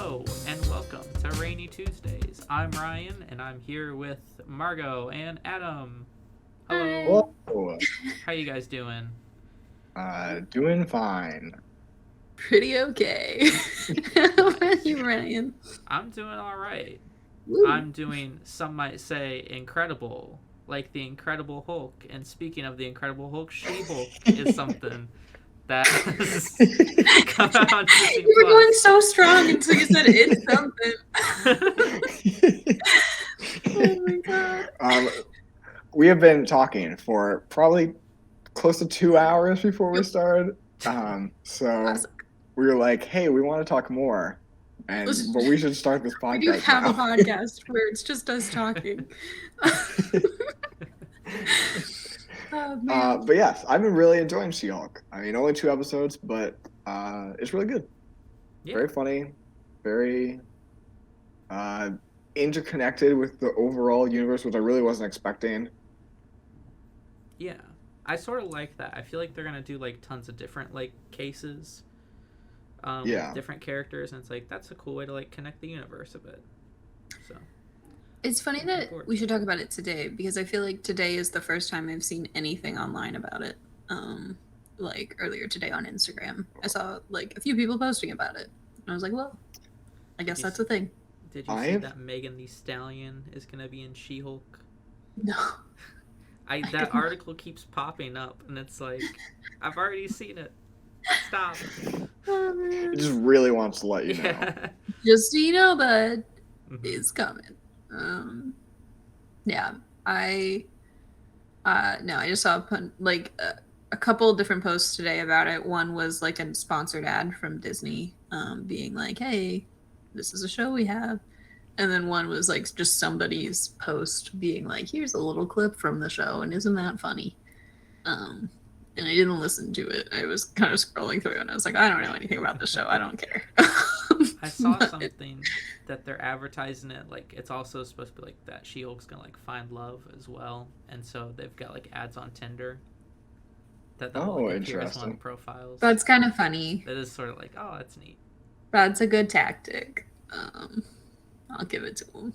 Hello and welcome to Rainy Tuesdays. I'm Ryan and I'm here with Margot and Adam. Hello. Whoa. How you guys doing? Doing fine. Pretty okay. How about you, Ryan? I'm doing all right. Woo. I'm doing, some might say, incredible, like the Incredible Hulk. And speaking of the Incredible Hulk, She-Hulk is something that has come out on Disney+. You were going so strong until you said it's something. Oh my god. We have been talking for probably close to 2 hours before we started. So we were like, hey, we want to talk more. But we should start this podcast. We do have a podcast where it's just us talking. Oh, man. But yes, I've been really enjoying She-Hulk. I mean, only 2 episodes, but it's really good. Yeah. Very funny, very interconnected with the overall universe, which I really wasn't expecting. Yeah. I sort of like that. I feel like they're going to do like tons of different like cases. With different characters, and it's like that's a cool way to like connect the universe a bit. So it's funny that we should talk about it today because I feel like today is the first time I've seen anything online about it. Like earlier today on Instagram, I saw like a few people posting about it, and I was like, well, I guess that's a thing. Did you see that Megan Thee Stallion is gonna be in She-Hulk? No. That article keeps popping up, and it's like I've already seen it. Stop. It just really wants to let you know. Just so you know, bud, it's coming. Yeah, I just saw like a couple different posts today about it. One was like a sponsored ad from Disney, being like, "Hey, this is a show we have," and then one was like just somebody's post being like, "Here's a little clip from the show, and isn't that funny?" And I didn't listen to it. I was kind of scrolling through and I was like, I don't know anything about the show. I don't care. I saw something that they're advertising it. Like, it's also supposed to be like that She-Hulk's going to like find love as well. And so they've got like ads on Tinder. That like, interesting. On profiles. That's kind of funny. That is sort of like, oh, that's neat. That's a good tactic. I'll give it to them.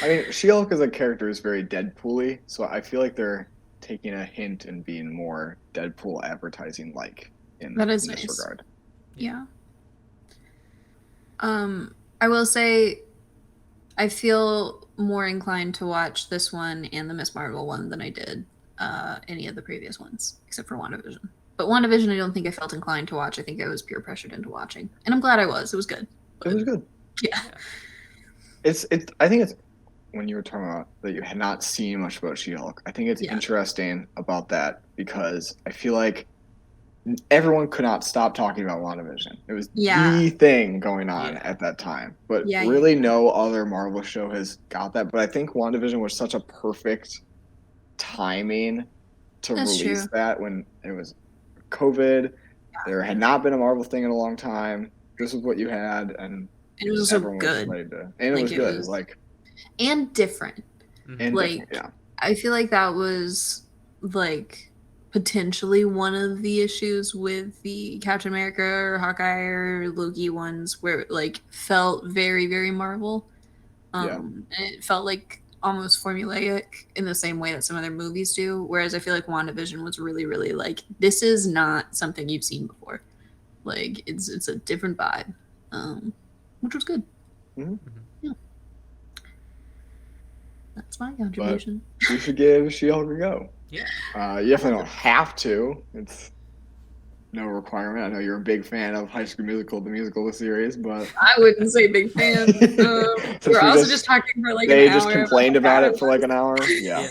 I mean, She-Hulk as a character is very Deadpool-y, so I feel like they're taking a hint and being more Deadpool advertising like in this regard. Yeah. I will say I feel more inclined to watch this one and the Miss Marvel one than I did any of the previous ones, except for WandaVision. But WandaVision I don't think I felt inclined to watch. I think I was peer pressured into watching. And I'm glad I was. It was good. It was good. Yeah. I think it's when you were talking about that you had not seen much about She-Hulk, I think it's interesting about that because I feel like everyone could not stop talking about WandaVision. It was the thing going on at that time. But really no other Marvel show has got that. But I think WandaVision was such a perfect timing to release that when it was COVID. There had not been a Marvel thing in a long time. This is what you had, and it was so good. And it was good. It was like and different. And like I feel like that was like potentially one of the issues with the Captain America or Hawkeye or Loki ones where it like felt very, very Marvel. And it felt like almost formulaic in the same way that some other movies do. Whereas I feel like WandaVision was really, really like, this is not something you've seen before. Like it's a different vibe. Which was good. Mm-hmm. Yeah. That's my contribution. But we should give She-Hulk a go. Yeah. You definitely don't have to. It's no requirement. I know you're a big fan of High School Musical, the musical series, but I wouldn't say big fan. We're also just talking for like an hour. They just complained about it for like an hour. Yeah.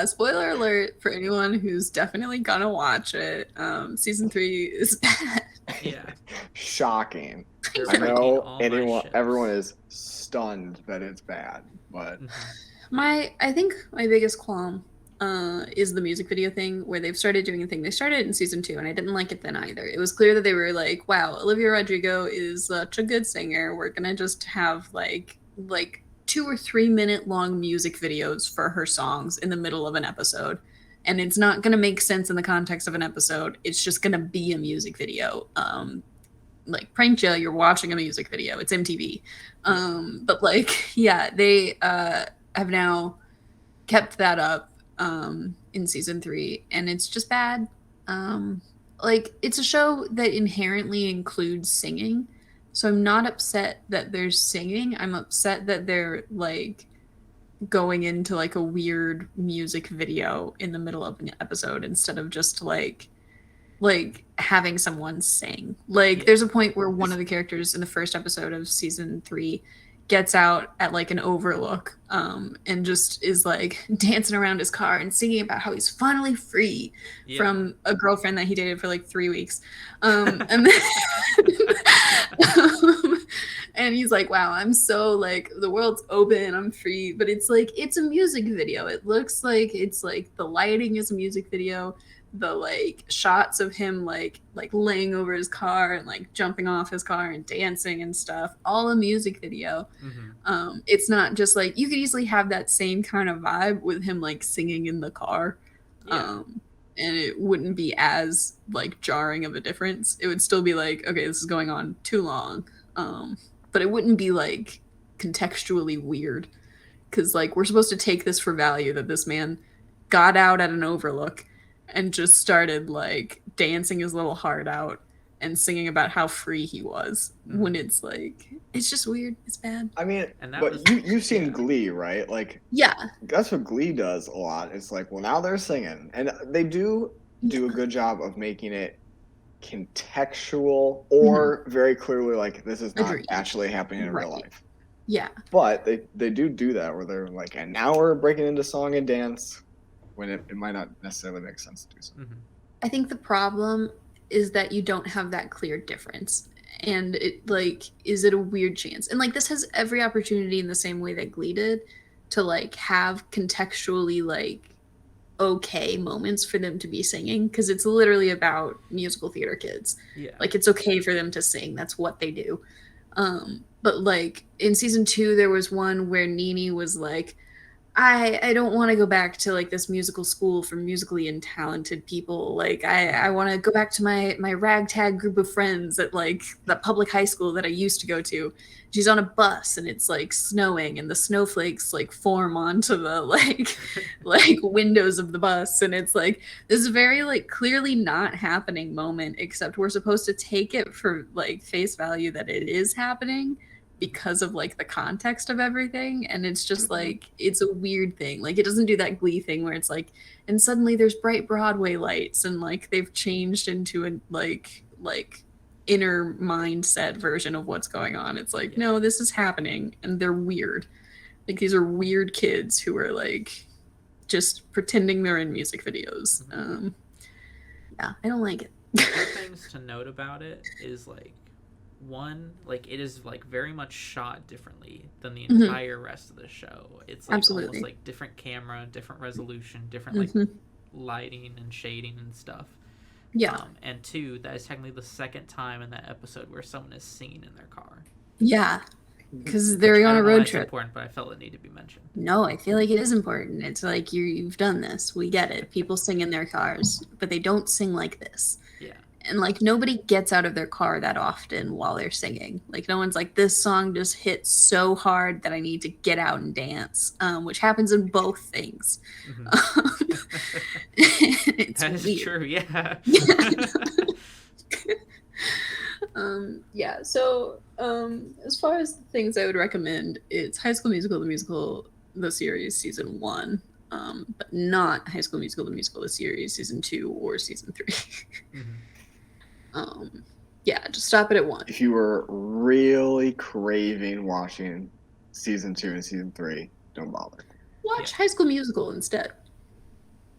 Spoiler alert for anyone who's definitely gonna watch it. Season 3 is bad. Yeah. Shocking. I know everyone is stunned that it's bad, but I think my biggest qualm is the music video thing where they've started doing a thing. They started it in season 2 and I didn't like it then either. It was clear that they were like, wow, Olivia Rodrigo is such a good singer. We're gonna just have like 2 or 3 minute long music videos for her songs in the middle of an episode. And it's not gonna make sense in the context of an episode. It's just gonna be a music video. like pranked you, you're watching a music video. It's MTV. But like, yeah, they have now kept that up in season 3, and it's just bad. Like, it's a show that inherently includes singing, so I'm not upset that there's singing. I'm upset that they're like going into like a weird music video in the middle of an episode instead of just like having someone sing. Like, there's a point where one of the characters in the first episode of season 3 gets out at like an overlook and just is like dancing around his car and singing about how he's finally free from a girlfriend that he dated for like 3 weeks. And then and he's like, wow, I'm so like, the world's open, I'm free. But it's like, it's a music video. It looks like it's like the lighting is a music video. The like shots of him like laying over his car and like jumping off his car and dancing and stuff, all a music video. It's not just like, you could easily have that same kind of vibe with him like singing in the car, and it wouldn't be as like jarring of a difference. It would still be like, okay, this is going on too long, but it wouldn't be like contextually weird, because like we're supposed to take this for value that this man got out at an overlook and just started like dancing his little heart out and singing about how free he was, when it's like, it's just weird. It's bad. I mean, but you've seen Glee, right? Like, yeah, that's what Glee does a lot. It's like, well, now they're singing, and they do a good job of making it contextual or very clearly like, this is not actually happening in real life. Yeah. But they do that where they're like, and now we're breaking into song and dance, when it might not necessarily make sense to do so. I think the problem is that you don't have that clear difference. And it like, is it a weird chance? And like, this has every opportunity in the same way that Glee did to like have contextually like okay moments for them to be singing, because it's literally about musical theater kids. Like, it's okay for them to sing. That's what they do. But like in season 2, there was one where Nene was like, I don't want to go back to like this musical school for musically untalented people. Like, I want to go back to my ragtag group of friends at like the public high school that I used to go to. She's on a bus and it's like snowing and the snowflakes like form onto the like windows of the bus, and it's like this very like clearly not happening moment, except we're supposed to take it for like face value that it is happening because of like the context of everything. And it's just like, it's a weird thing. Like, it doesn't do that Glee thing where it's like, and suddenly there's bright Broadway lights and like they've changed into a like inner mindset version of what's going on. It's like, no, this is happening and they're weird. Like, these are weird kids who are like just pretending they're in music videos. Yeah, I don't like it. The things to note about it is like, one, like, it is like very much shot differently than the entire rest of the show. It's like almost like different camera, different resolution, different like lighting and shading and stuff. And 2, that is technically the second time in that episode where someone is singing in their car. Yeah, because they're on a road trip. It's important, but I felt it needed to be mentioned. No, I feel like it is important. It's like, you've done this. We get it. People sing in their cars, but they don't sing like this. Yeah. And like, nobody gets out of their car that often while they're singing. Like, no one's like, this song just hit so hard that I need to get out and dance, which happens in both things. It's that is weird. True, yeah. Yeah, so as far as the things I would recommend, it's High School Musical, the musical, the series, season 1. But not High School Musical, the musical, the series, season 2 or season 3. Yeah, just stop it at 1. If you were really craving watching season 2 and season 3, don't bother. Watch High School Musical instead.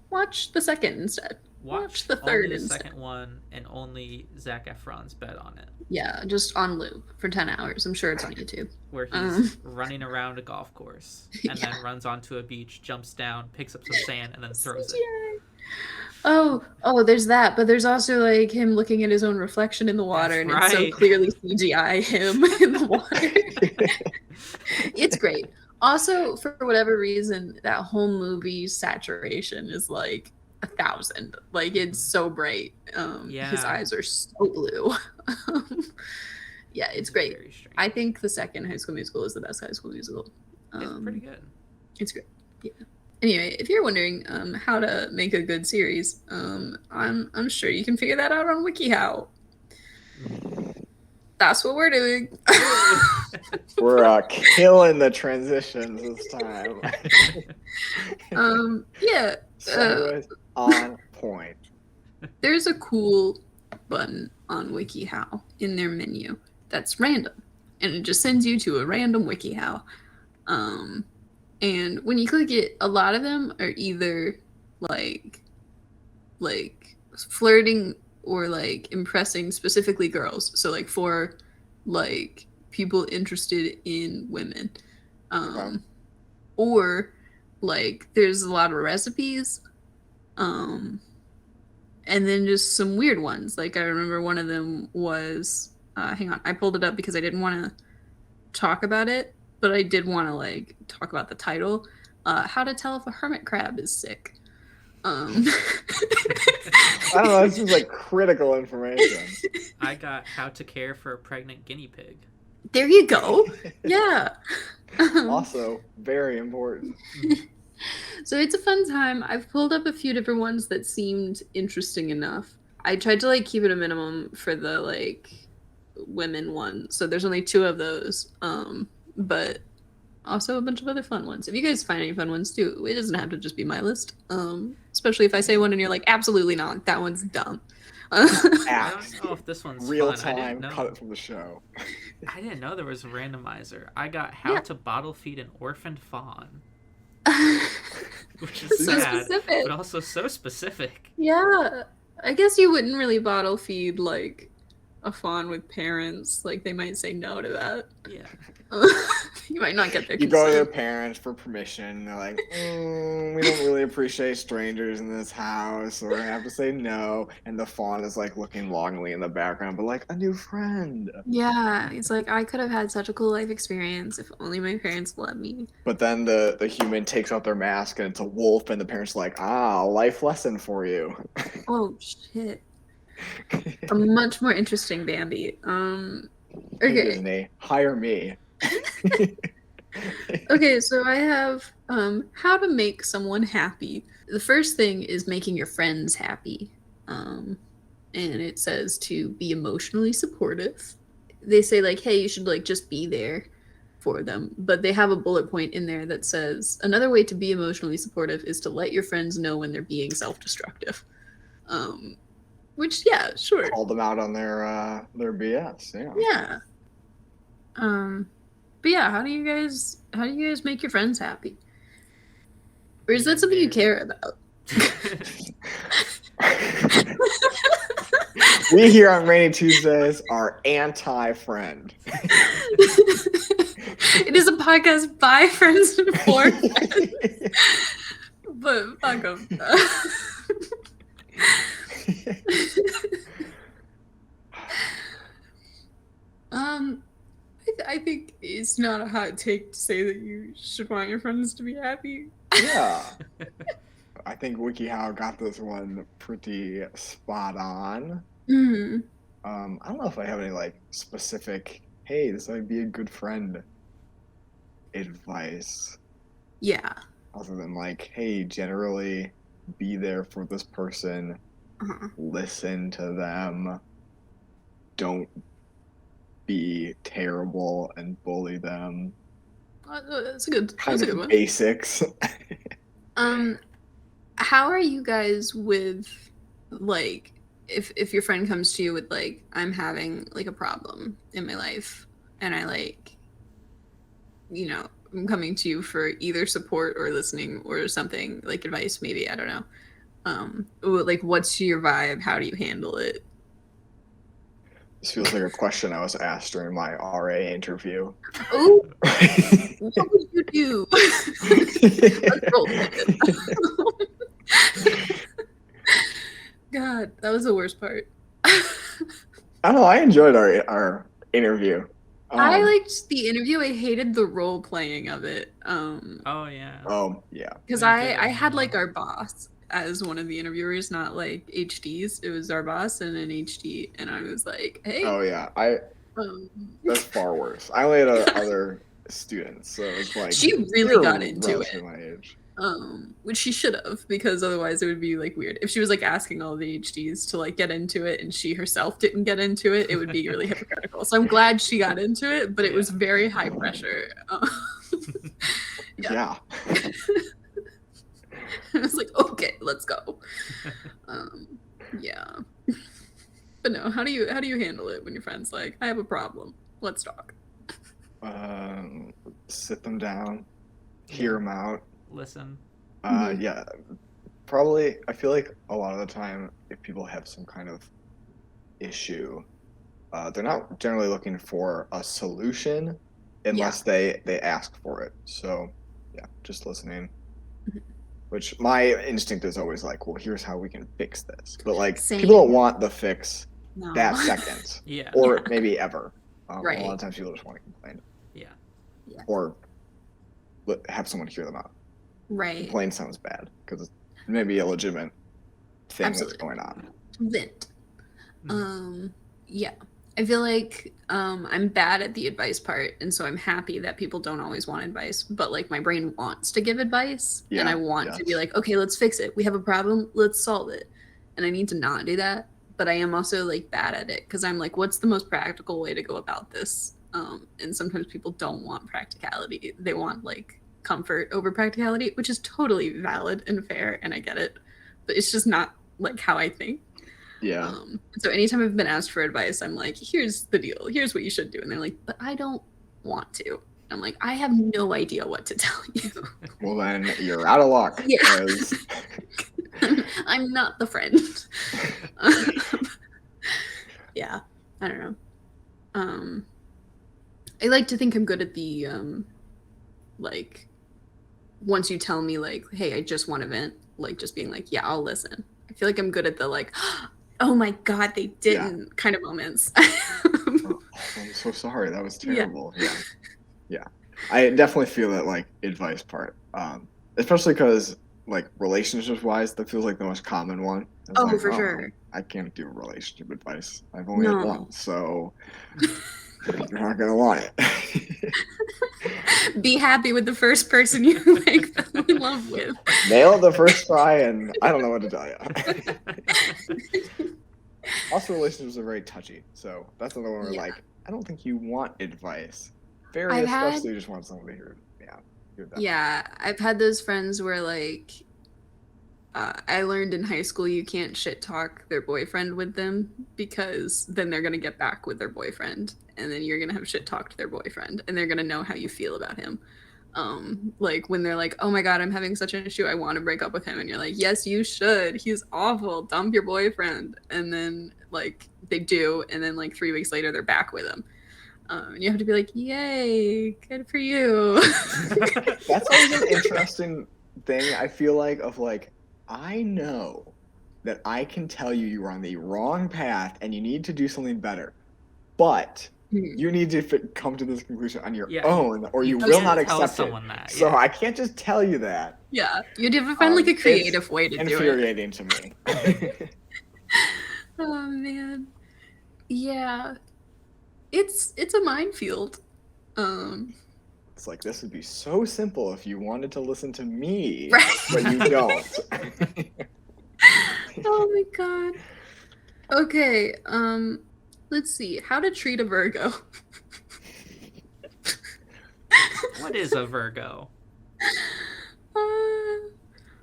Watch the second instead. Watch the third only the instead. Second one, and only Zac Efron's bet on it. Yeah, just on loop for 10 hours. I'm sure it's on YouTube. Where he's running around a golf course and then runs onto a beach, jumps down, picks up some sand, and then throws it. Oh, there's that. But there's also like him looking at his own reflection in the water. That's and it's so clearly CGI him in the water. It's great. Also, for whatever reason, that whole movie saturation is like 1,000. Like, it's so bright. His eyes are so blue. Yeah, it's great. I think the second High School Musical is the best High School Musical. It's pretty good. It's great. Yeah. Anyway, if you're wondering how to make a good series, I'm sure you can figure that out on WikiHow. That's what we're doing. We're killing the transitions this time. Yeah. On point. There's a cool button on WikiHow in their menu that's random, and it just sends you to a random WikiHow. And when you click it, a lot of them are either like flirting or like impressing specifically girls. So like for like people interested in women. Or like there's a lot of recipes. And then just some weird ones. Like I remember one of them was hang on, I pulled it up because I didn't want to talk about it, but I did want to like talk about the title. How to tell if a hermit crab is sick. I don't know, this is like critical information. I got how to care for a pregnant guinea pig. There you go. Yeah. Also very important. So it's a fun time. I've pulled up a few different ones that seemed interesting enough. I tried to like keep it a minimum for the like women one. So there's only 2 of those. But also a bunch of other fun ones. If you guys find any fun ones too, it doesn't have to just be my list. Especially if I say one and you're like, absolutely not, that one's dumb. I don't know if this one's real fun. time. Cut it from the show. I didn't know there was a randomizer. I got how to bottle feed an orphaned fawn. Which is so sad, specific. but also so specific. Yeah, I guess you wouldn't really bottle feed like a fawn with parents. Like they might say no to that. Yeah. You might not get their consent. You go to their parents for permission. They're like, we don't really appreciate strangers in this house, or I have to say no. And the fawn is like looking longingly in the background, but like a new friend. Yeah, it's like I could have had such a cool life experience if only my parents let me. But then the human takes out their mask and it's a wolf, and the parents are like, life lesson for you. Oh shit. A much more interesting Bambi. Okay. Hey, Disney, hire me. Okay, so I have how to make someone happy. The first thing is making your friends happy. And it says to be emotionally supportive. They say like, hey, you should like just be there for them. But they have a bullet point in there that says another way to be emotionally supportive is to let your friends know when they're being self-destructive. Which yeah, sure. Call them out on their BS. Yeah. But yeah, how do you guys make your friends happy? Or is that something you care about? We here on Rainy Tuesdays are anti-friend. It is a podcast by friends and for friends. But fuck them. I think it's not a hot take to say that you should want your friends to be happy. Yeah. I think WikiHow got this one pretty spot on. Mm-hmm. I don't know if I have any like specific, hey, this might be a good friend advice. Yeah. Other than like, hey, generally be there for this person. Uh-huh. Listen to them. Don't be terrible and bully them. That's a good one. Basics. How are you guys with like if your friend comes to you with like, I'm having like a problem in my life and I like, you know, I'm coming to you for either support or listening or something, like advice maybe, I don't know. Like what's your vibe? How do you handle it? This feels like a question I was asked during my RA interview. Oh, what would you do? Let's roll with it. God, that was the worst part. I don't know. I enjoyed our interview. I liked the interview. I hated the role playing of it. Oh yeah. Oh yeah. Because I had like our boss as one of the interviewers, not like HDs. It was our boss and an HD, and I was like, "Hey." Oh yeah, that's far worse. I only had other students, so it's like she really got into it. My age. Which she should have, because otherwise it would be like weird. If she was like asking all the HDs to like get into it and she herself didn't get into it, it would be really hypocritical. So I'm glad she got into it, but it was very high pressure. Yeah. I was like, okay, let's go. Yeah. But no, how do you handle it when your friend's like, I have a problem, let's talk? Sit them down, hear them out, listen. Yeah, probably. I feel like a lot of the time, if people have some kind of issue, they're not generally looking for a solution unless they ask for it. So yeah, just listening. Which my instinct is always like, well, here's how we can fix this. But like, people don't want the fix that second. Or maybe ever. Right. A lot of times people just want to complain. Yeah. Or have someone hear them out. Right. Complain sounds bad because it's maybe a legitimate thing that's going on. Vent. Yeah. I feel like I'm bad at the advice part, and so I'm happy that people don't always want advice, but like my brain wants to give advice, and I want to be like, okay, let's fix it. We have a problem, let's solve it. And I need to not do that, but I am also like bad at it because I'm like, what's the most practical way to go about this? And sometimes people don't want practicality. They want like comfort over practicality, which is totally valid and fair, and I get it, but it's just not like how I think. Yeah. So anytime I've been asked for advice, I'm like, here's the deal. Here's what you should do. And they're like, but I don't want to. I'm like, I have no idea what to tell you. Well, then you're out of luck. Yeah. I'm not the friend. Yeah. I don't know. I like to think I'm good at the, like, once you tell me, like, hey, I just want to vent, like, just being like, yeah, I'll listen. I feel like I'm good at the, like, oh my God, they didn't kind of moments. Oh, I'm so sorry. That was terrible. Yeah. I definitely feel that, like, advice part. Especially because, like, relationships-wise, that feels like the most common one. Oh, like, for sure. I can't do relationship advice. I've only had one, so you're not going to want it. Be happy with the first person you like fell in love with. Nail it the first try, and I don't know what to tell you. Also, relationships are very touchy, so that's another one where like, I don't think you want advice. Very especially you just want someone to hear that. Yeah, I've had those friends where like I learned in high school you can't shit talk their boyfriend with them because then they're gonna get back with their boyfriend, and then you're gonna have shit talked their boyfriend, and they're gonna know how you feel about him. Like when they're like, oh my God, I'm having such an issue, I want to break up with him, and you're like, yes, you should. He's awful. Dump your boyfriend. And then like they do, and then like 3 weeks later they're back with him. And you have to be like, yay, good for you. That's always an interesting thing. I feel like of like, I know that I can tell you you're on the wrong path and you need to do something better, but you need to come to this conclusion on your own, or you will not accept it. That, so I can't just tell you that. Yeah, you'd have to find like a creative way to do it. Infuriating to me. Oh man, yeah, it's a minefield. It's like, this would be so simple if you wanted to listen to me, right. But you don't. Oh my God. Okay, let's see. How to treat a Virgo. What is a Virgo?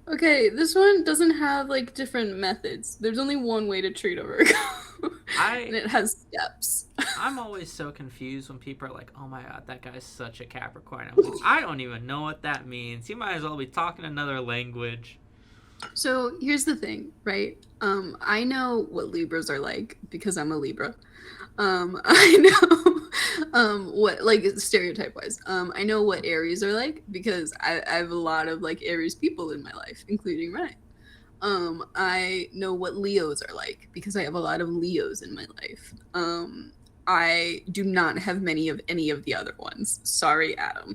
Okay, this one doesn't have like different methods. There's only one way to treat a Virgo. And it has steps. I'm always so confused when people are like, oh my God, that guy's such a Capricorn. I'm like, I don't even know what that means. You might as well be talking another language. So here's the thing, right? I know what Libras are like because I'm a Libra. I know what, like, stereotype wise, I know what Aries are like because I have a lot of like Aries people in my life, including Ryan. I know what Leos are like because I have a lot of Leos in my life. I do not have many of any of the other ones. Sorry, Adam.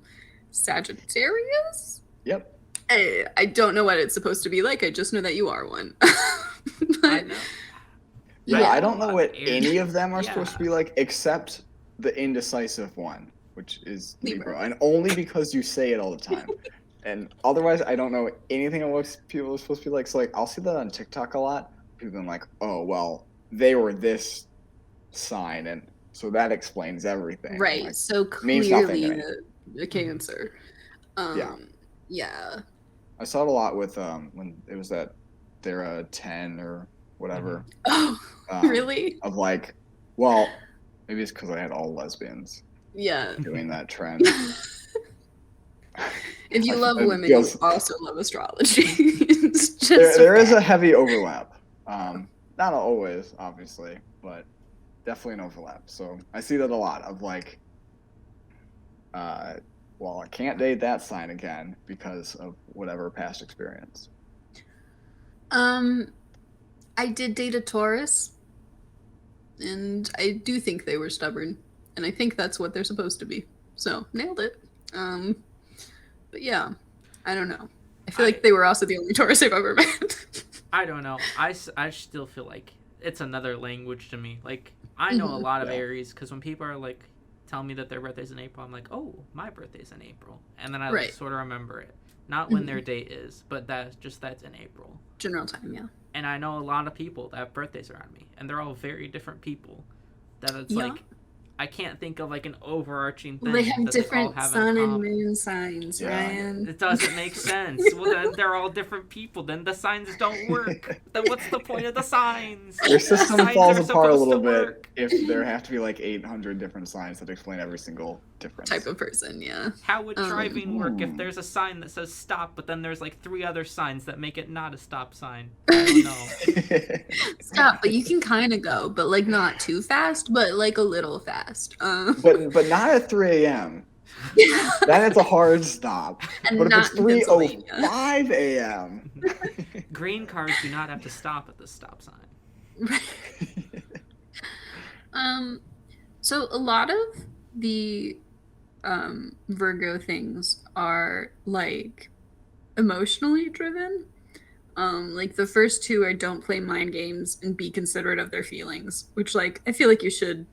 Sagittarius? Yep. I don't know what it's supposed to be like. I just know that you are one. I know. Yeah, I don't know what Aries. any of them are Yeah. supposed to be like, except the indecisive one, which is Libra, Libra. and only because you say it all the time. And otherwise, I don't know anything of what people are supposed to be like. So, like, I'll see that on TikTok a lot. People being like, "Oh, well, they were this sign, and so that explains everything." Right. Like, So means nothing to clearly me. a Cancer. Yeah. Yeah. I saw it a lot with when it was that they're 10 or whatever. Oh, really? Of like, well, maybe it's because I had all lesbians Yeah. doing that trend. If you love it women, feels- you also love astrology. It's just there is a heavy overlap. Not always, obviously, but definitely an overlap. So I see that a lot of like, well, I can't date that sign again because of whatever past experience. I did date a Taurus, and I do think they were stubborn, and I think that's what they're supposed to be. So nailed it. But yeah, I don't know. I feel like they were also the only Taurus I've ever met. I don't know. I still feel like it's another language to me. Like, I know a lot of Aries because when people are like, tell me that their birthday's in April, I'm like, oh, my birthday's in April. And then I like, sort of remember it. Not when their date is, but that's in April. General time, yeah. And I know a lot of people that have birthdays around me, and they're all very different people. That it's like, I can't think of like an overarching thing. Well, they have that different they all have sun and moon signs, Ryan. It doesn't make sense. Well, then they're all different people. Then the signs don't work. Then what's the point of the signs? Your system falls apart a little bit work. if there have to be like 800 different signs that explain every single difference. Type of person, yeah. How would driving work if there's a sign that says stop, but then there's like 3 other signs that make it not a stop sign? I don't know. Stop, but you can kind of go, but like not too fast, but like a little fast. But not at 3 a.m. Then it's a hard stop. And but if not it's in Pennsylvania. 3:05 a.m. Green cars do not have to stop at the stop sign. So a lot of the Virgo things are like emotionally driven. Like the first 2 are don't play mind games and be considerate of their feelings, which like I feel like you should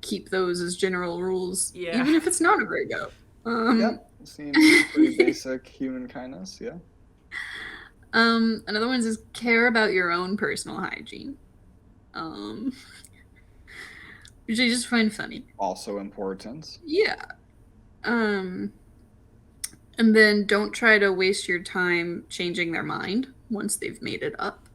keep those as general rules, even if it's not a Virgo. Yep, seems pretty basic human kindness, yeah. Another one is care about your own personal hygiene. Which I just find funny. Also important. Yeah. And then don't try to waste your time changing their mind once they've made it up.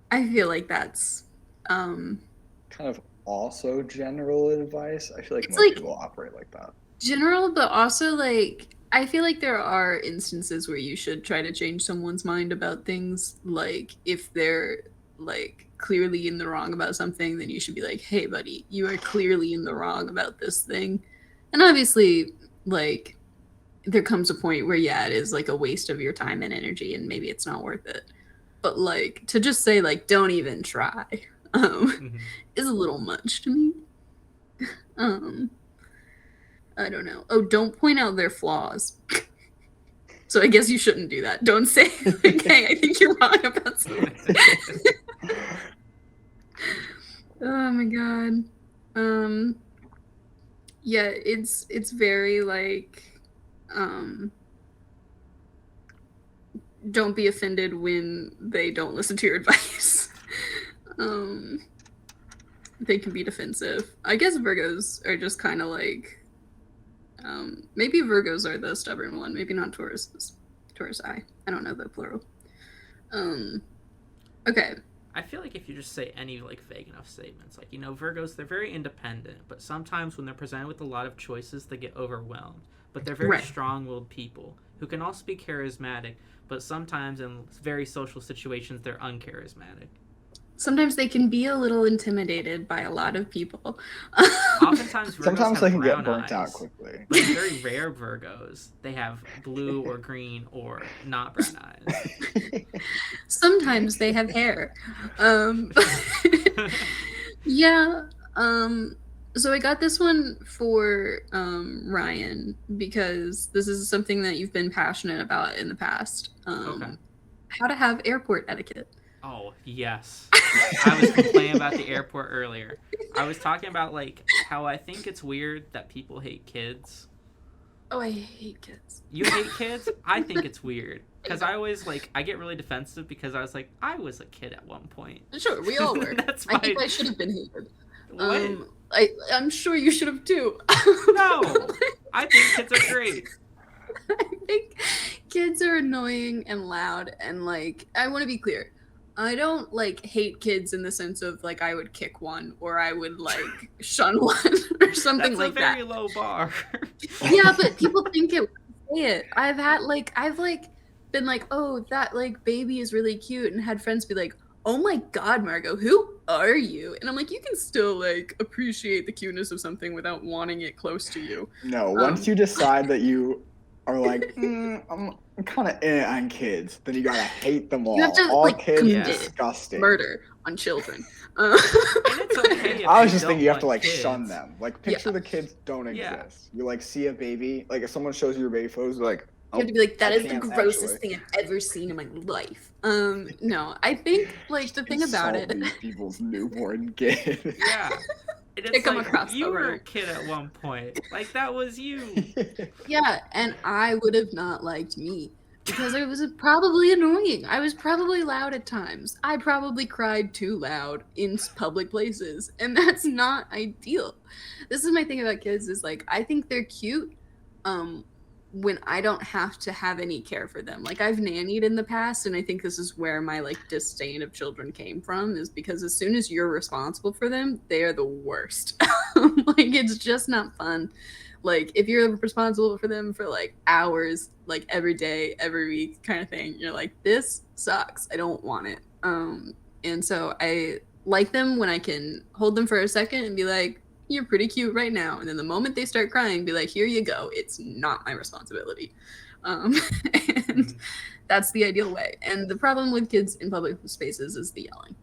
I feel like that's kind of also general advice. I feel like most like people operate like that. General, but also like I feel like there are instances where you should try to change someone's mind about things. Like if they're like clearly in the wrong about something, then you should be like, hey buddy, you are clearly in the wrong about this thing. And obviously like there comes a point where it is like a waste of your time and energy and maybe it's not worth it. But like to just say like don't even try is a little much to me. I don't know. Oh, don't point out their flaws. So I guess you shouldn't do that. Don't say like, hey, I think you're wrong about something. Oh my god. Yeah, it's very like don't be offended when they don't listen to your advice. They can be defensive. I guess Virgos are just kind of like maybe Virgos are the stubborn one, maybe not Tauruses. Taurusi. I don't know the plural. Okay. I feel like if you just say any like vague enough statements, like, Virgos, they're very independent, but sometimes when they're presented with a lot of choices, they get overwhelmed. But they're very strong-willed people who can also be charismatic, but sometimes in very social situations, they're uncharismatic. Sometimes they can be a little intimidated by a lot of people. Oftentimes Virgos Sometimes they can get brown burnt out quickly. But in very rare Virgos, they have blue or green or not brown eyes. Sometimes they have hair. Yeah. So I got this one for Ryan because this is something that you've been passionate about in the past. Okay. How to have airport etiquette. Oh, yes. I was complaining about the airport earlier. I was talking about, like, how I think it's weird that people hate kids. Oh, I hate kids. You hate kids? I think it's weird. Because I always, like, I get really defensive because I was like, I was a kid at one point. Sure, we all were. That's I think I should have been hated. What? I'm sure you should have too. No! I think kids are great. I think kids are annoying and loud, and, like, I want to be clear. I don't, like, hate kids in the sense of, like, I would kick one or I would, like, shun one or something like that. That's a very low bar. Yeah, but people think it. Say it. I've been like, oh, that, like, baby is really cute, and had friends be like, oh my God, Margot, who are you? And I'm like, you can still, like, appreciate the cuteness of something without wanting it close to you. No, once you decide that you are like, I'm kind of on kids, then you gotta hate them all. You have to, all like, kids commit disgusting. murder on children. And it's okay if I was you just don't thinking you have to, like like, kids. shun them. Like, picture the kids don't exist. You, like, see a baby, like, if someone shows you your baby photos, you're like, You have to be like, that I is the can't grossest actually. thing I've ever seen in my life. No, I think, like, the thing about Insult it. these people's newborn kid. Yeah. And They it's come like, across you the were a road. kid at one point. Like, that was you. Yeah, and I would have not liked me because I was probably annoying. I was probably loud at times. I probably cried too loud in public places, and that's not ideal. This is my thing about kids is, like, I think they're cute when I don't have to have any care for them. Like, I've nannied in the past, and I think this is where my, like, disdain of children came from, is because as soon as you're responsible for them, they are the worst. Like, it's just not fun. Like, if you're responsible for them for, like, hours, like, every day, every week kind of thing, you're like, this sucks. I don't want it. And so I like them when I can hold them for a second and be like, you're pretty cute right now. And then the moment they start crying, be like, here you go. It's not my responsibility. And that's the ideal way. And the problem with kids in public spaces is the yelling,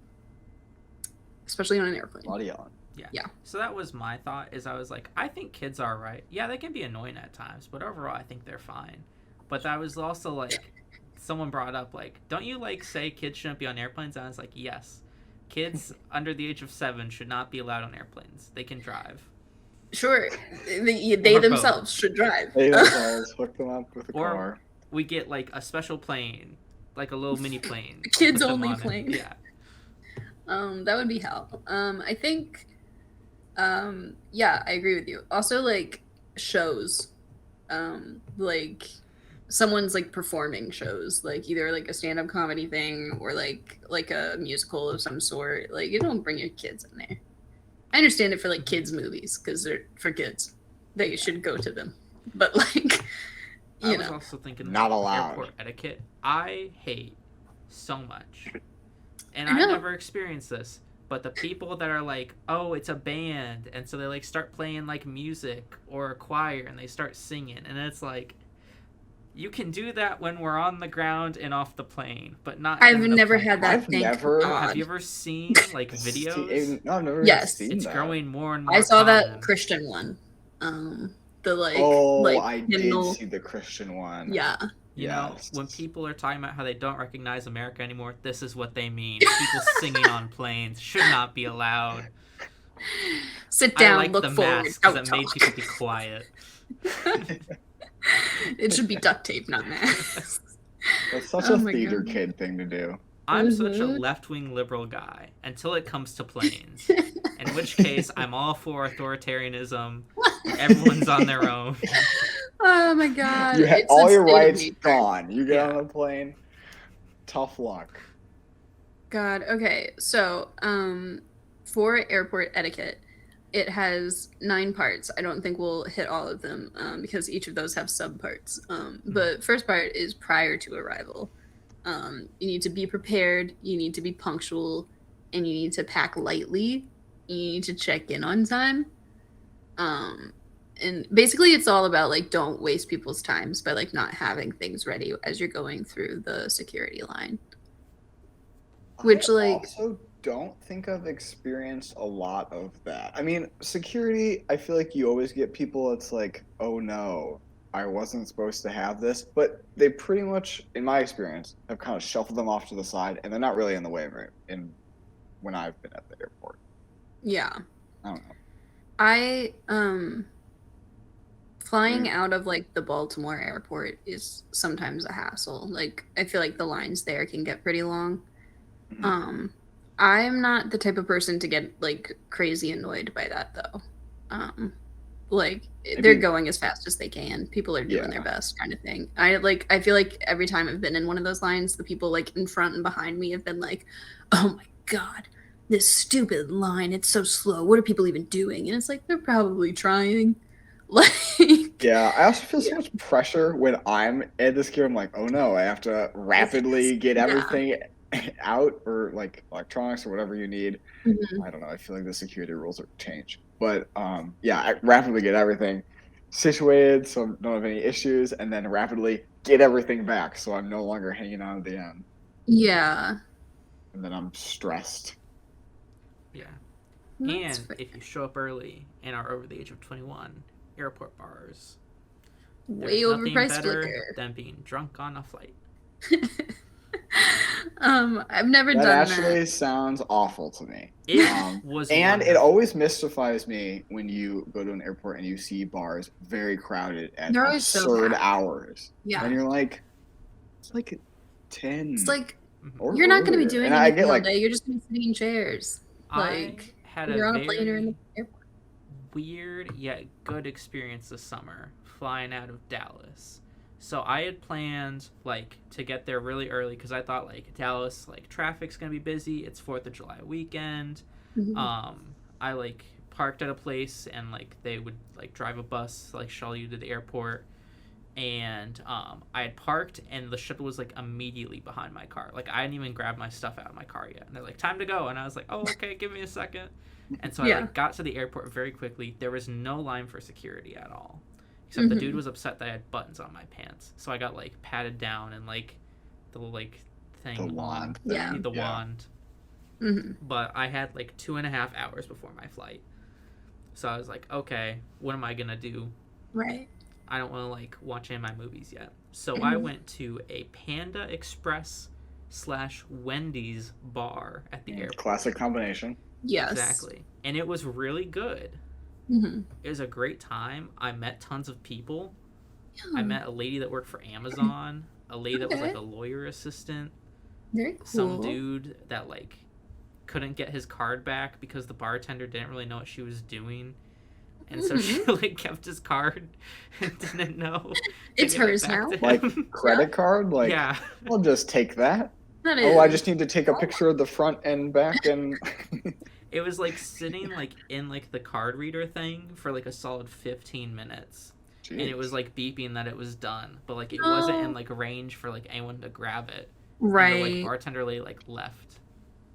especially on an airplane. A lot of yelling. Yeah. So that was my thought, is I was like, I think kids are right. Yeah, they can be annoying at times, but overall I think they're fine. But that was also like, someone brought up, like, don't you, like, say kids shouldn't be on airplanes? And I was like, yes. Kids under the age of 7 should not be allowed on airplanes. They can drive. Sure. They themselves should drive. They themselves hook them up with a Or car. we get, like, a special plane, like a little mini plane. Kids put them only on it. plane. Yeah. That would be hell. I think yeah, I agree with you. Also, like, shows. Like, someone's, like, performing shows, like, either, like, a stand-up comedy thing or, like a musical of some sort. Like, you don't bring your kids in there. I understand it for, like, kids' movies, because they're for kids. They should go to them. But, like, I you was know. also thinking, Not like, allowed. airport etiquette. I hate so much. And I I've know. never experienced this. But the people that are like, oh, it's a band. And so they, like, start playing, like, music or a choir and they start singing. And it's like, you can do that when we're on the ground and off the plane, but not I've in the never plane. had that. I've never- Have you ever seen, like, videos? No, I've never Yes. seen It's that. growing more and more I saw common. that Christian one. The, like, Oh, like, I hymnal. did see the Christian one. Yeah. You know, Yes. when people are talking about how they don't recognize America anymore, this is what they mean. People singing on planes should not be allowed. Sit I down, like look the forward, mask because don't it made talk. people be quiet. It should be duct tape, not masks. That's such Oh a my theater God. kid thing to do. I'm such a Mhm. left-wing liberal guy until it comes to planes. In which case, I'm all for authoritarianism. Everyone's on their own. Oh my God. You It's all a your state of rights nature. gone. You get Yeah. on a plane. Tough luck. God. Okay. So, for airport etiquette, it has 9 parts. I don't think we'll hit all of them because each of those have subparts. But first part is prior to arrival. You need to be prepared. You need to be punctual, and you need to pack lightly. You need to check in on time. And basically, it's all about, like, don't waste people's times by, like, not having things ready as you're going through the security line. Which, I like- also don't think I've experienced a lot of that. I mean, security, I feel like you always get people that's like, oh no, I wasn't supposed to have this. But they pretty much, in my experience, have kind of shuffled them off to the side, and they're not really in the way of it when I've been at the airport. Yeah. I don't know. Flying out of like the Baltimore airport is sometimes a hassle. Like I feel like the lines there can get pretty long. Mm-hmm. I'm not the type of person to get like crazy annoyed by that though. Like they're going as fast as they can. People are doing their best kind of thing. I feel like every time I've been in one of those lines, the people like in front and behind me have been like, "Oh my god, this stupid line, it's so slow. What are people even doing?" And it's like they're probably trying. Like yeah, I also feel so much pressure when I'm at this gear. I'm like, oh no, I have to rapidly get everything out, or like electronics or whatever you need. Mm-hmm. I don't know. I feel like the security rules are changed, but yeah, I rapidly get everything situated so I don't have any issues, and then rapidly get everything back so I'm no longer hanging on at the end. Yeah. And then I'm stressed. Yeah. That's and fair. If you show up early and are over the age of 21, airport bars. Way overpriced liquor. Than being drunk on a flight. I've never done that. That actually sounds awful to me. It was and wonderful. It always mystifies me when you go to an airport and you see bars very crowded at absurd hours. Yeah. And you're like, it's like 10. It's like you're not going to be doing anything all day. You're just going to be sitting in chairs. Like you're on a plane or in the airport. Weird yet good experience this summer flying out of Dallas. So I had planned like to get there really early because I thought like Dallas like traffic's gonna be busy. It's 4th of July weekend. Mm-hmm. I like parked at a place and like they would like drive a bus like shuttle you to the airport. And I had parked and the shuttle was like immediately behind my car. Like I hadn't even grabbed my stuff out of my car yet. And they're like, time to go. And I was like, oh, okay, give me a second. And so I like got to the airport very quickly. There was no line for security at all. Except the dude was upset that I had buttons on my pants. So I got like patted down and like the like thing. The wand. The wand. Mm-hmm. But I had like 2.5 hours before my flight. So I was like, okay, what am I going to do? Right. I don't want to like watch any of my movies yet. So I went to a Panda Express / Wendy's bar at the airport. Classic combination. Yes. Exactly. And it was really good. Mm-hmm. It was a great time. I met tons of people. I met a lady that worked for Amazon, a lady that was like a lawyer assistant. Very cool. Some dude that like couldn't get his card back because the bartender didn't really know what she was doing. And so she like kept his card and didn't know. It's hers now. Like credit card? Like yeah. I'll just take that. That is. I just need to take a picture of the front and back and it was like sitting like in like the card reader thing for like a solid 15 minutes. Jeez. And it was like beeping that it was done, but like it wasn't in like range for like anyone to grab it. Right. And the like bartender lady like left.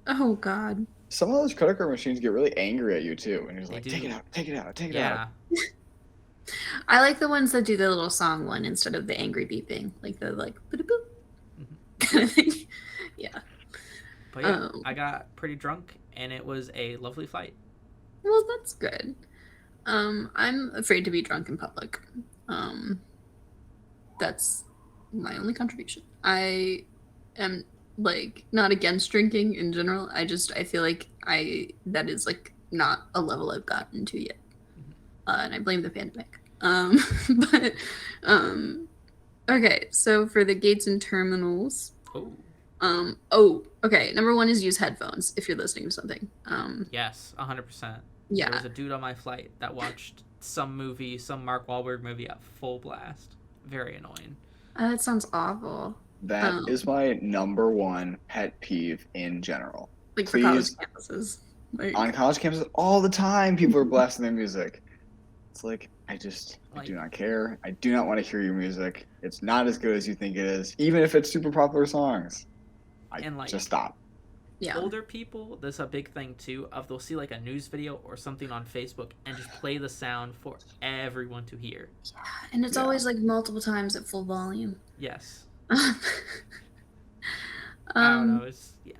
Oh god. Some of those credit card machines get really angry at you too, and you're like, take it out, take it out, take it out. I like the ones that do the little song one instead of the angry beeping, like the like kind of thing. Yeah. But yeah, I got pretty drunk, and it was a lovely flight. Well, that's good. I'm afraid to be drunk in public. That's my only contribution. I am like not against drinking in general. I feel like that is like not a level I've gotten to yet. And I blame the pandemic. Okay, so for the gates and terminals. Okay. Number 1 is use headphones if you're listening to something. Yes, 100%. Yeah. There was a dude on my flight that watched some Mark Wahlberg movie at full blast. Very annoying. That sounds awful. That is my number 1 pet peeve in general. Like for college campuses. On college campuses, all the time people are blasting their music. It's like, I do not care. I do not want to hear your music. It's not as good as you think it is, even if it's super popular songs. Just stop. Yeah. Older people, there's a big thing too of they'll see like a news video or something on Facebook and just play the sound for everyone to hear. Yeah, and it's always like multiple times at full volume. Yes. I don't know. Yeah.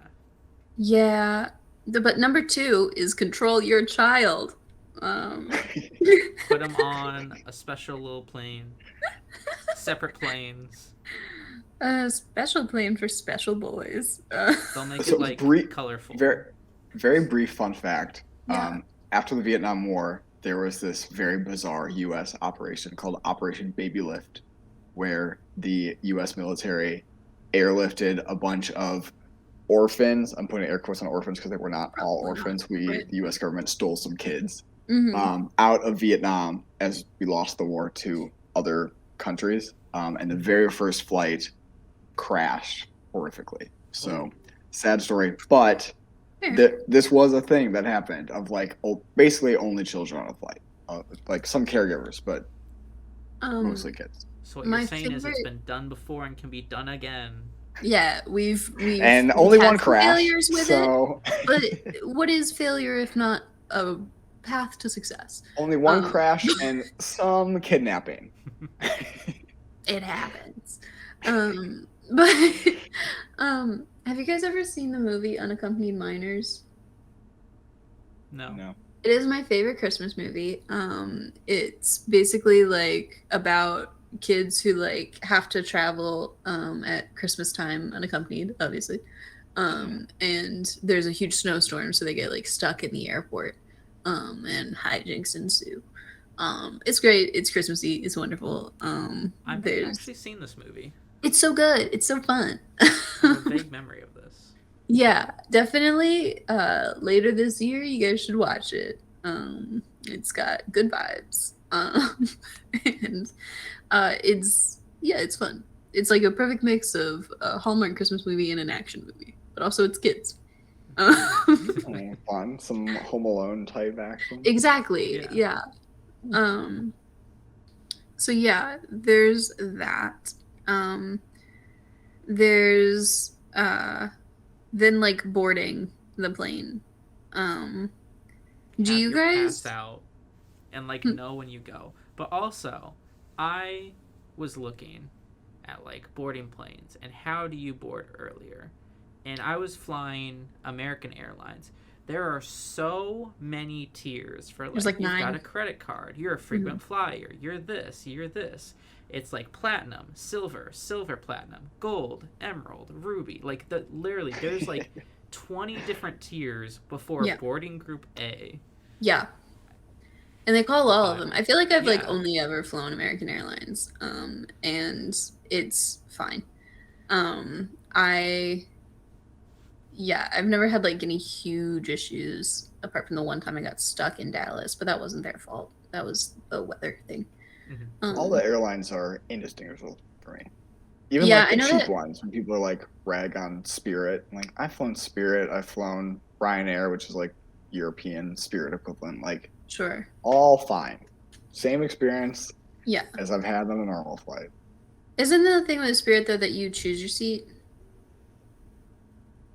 Yeah. But number 2 is control your child. Put them on a special little plane. Separate planes. A special plane for special boys. They'll make it like colorful. Very, very brief fun fact. Yeah. After the Vietnam War, there was this very bizarre U.S. operation called Operation Baby Lift, where the U.S. military airlifted a bunch of orphans. I'm putting air quotes on orphans because they were not all orphans. The U.S. government stole some kids out of Vietnam as we lost the war to other countries. And the very first flight crashed horrifically. So sad story. But this was a thing that happened of like basically only children on a flight. Like some caregivers, but mostly kids. So what you're saying is it's been done before and can be done again. Yeah, we've and only one crash. Failures with it, but what is failure if not a path to success? Only one crash and some kidnapping. It happens. But have you guys ever seen the movie Unaccompanied Minors? No. It is my favorite Christmas movie. It's basically like about kids who like have to travel at Christmas time unaccompanied, obviously. And there's a huge snowstorm, so they get like stuck in the airport. And hijinks ensue. It's great. It's Christmassy. It's wonderful. I've actually seen this movie. It's so good. It's so fun. I have a vague memory of this. Yeah, definitely. Later this year, you guys should watch it. It's got good vibes. And it's fun. It's like a perfect mix of a Hallmark Christmas movie and an action movie, but also it's kids. Fun, some Home Alone type action. Exactly. Yeah. So yeah, there's that. There's then like boarding the plane. Do you guys pass out and like know when you go? But also, I was looking at like boarding planes and how do you board earlier? And I was flying American Airlines. There are so many tiers for like you've 9. got a credit card, you're a frequent flyer, you're this. It's like platinum, silver platinum, gold, emerald, ruby. Like literally there's like 20 different tiers before boarding group A. Yeah. And they call all of them. I feel like I've like only ever flown American Airlines. And it's fine. I've never had like any huge issues apart from the one time I got stuck in Dallas, but that wasn't their fault. That was the weather thing. All the airlines are indistinguishable for me. Even like the cheap ones, when people are like rag on Spirit. Like I've flown Spirit, I've flown Ryanair, which is like European Spirit equivalent. Like sure, all fine, same experience. Yeah, as I've had on a normal flight. Isn't the thing with Spirit though that you choose your seat?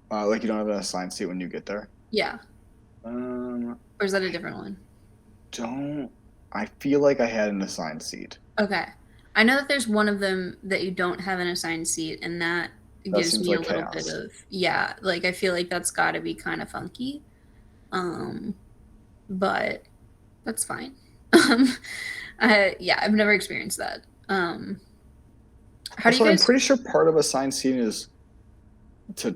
Like you don't have an assigned seat when you get there? Yeah. Or is that a different one? I feel like I had an assigned seat. Okay. I know that there's one of them that you don't have an assigned seat, and that gives me like a little bit of like I feel like that's got to be kind of funky. But that's fine. I've never experienced that. How do you guys... I'm pretty sure part of assigned seating is to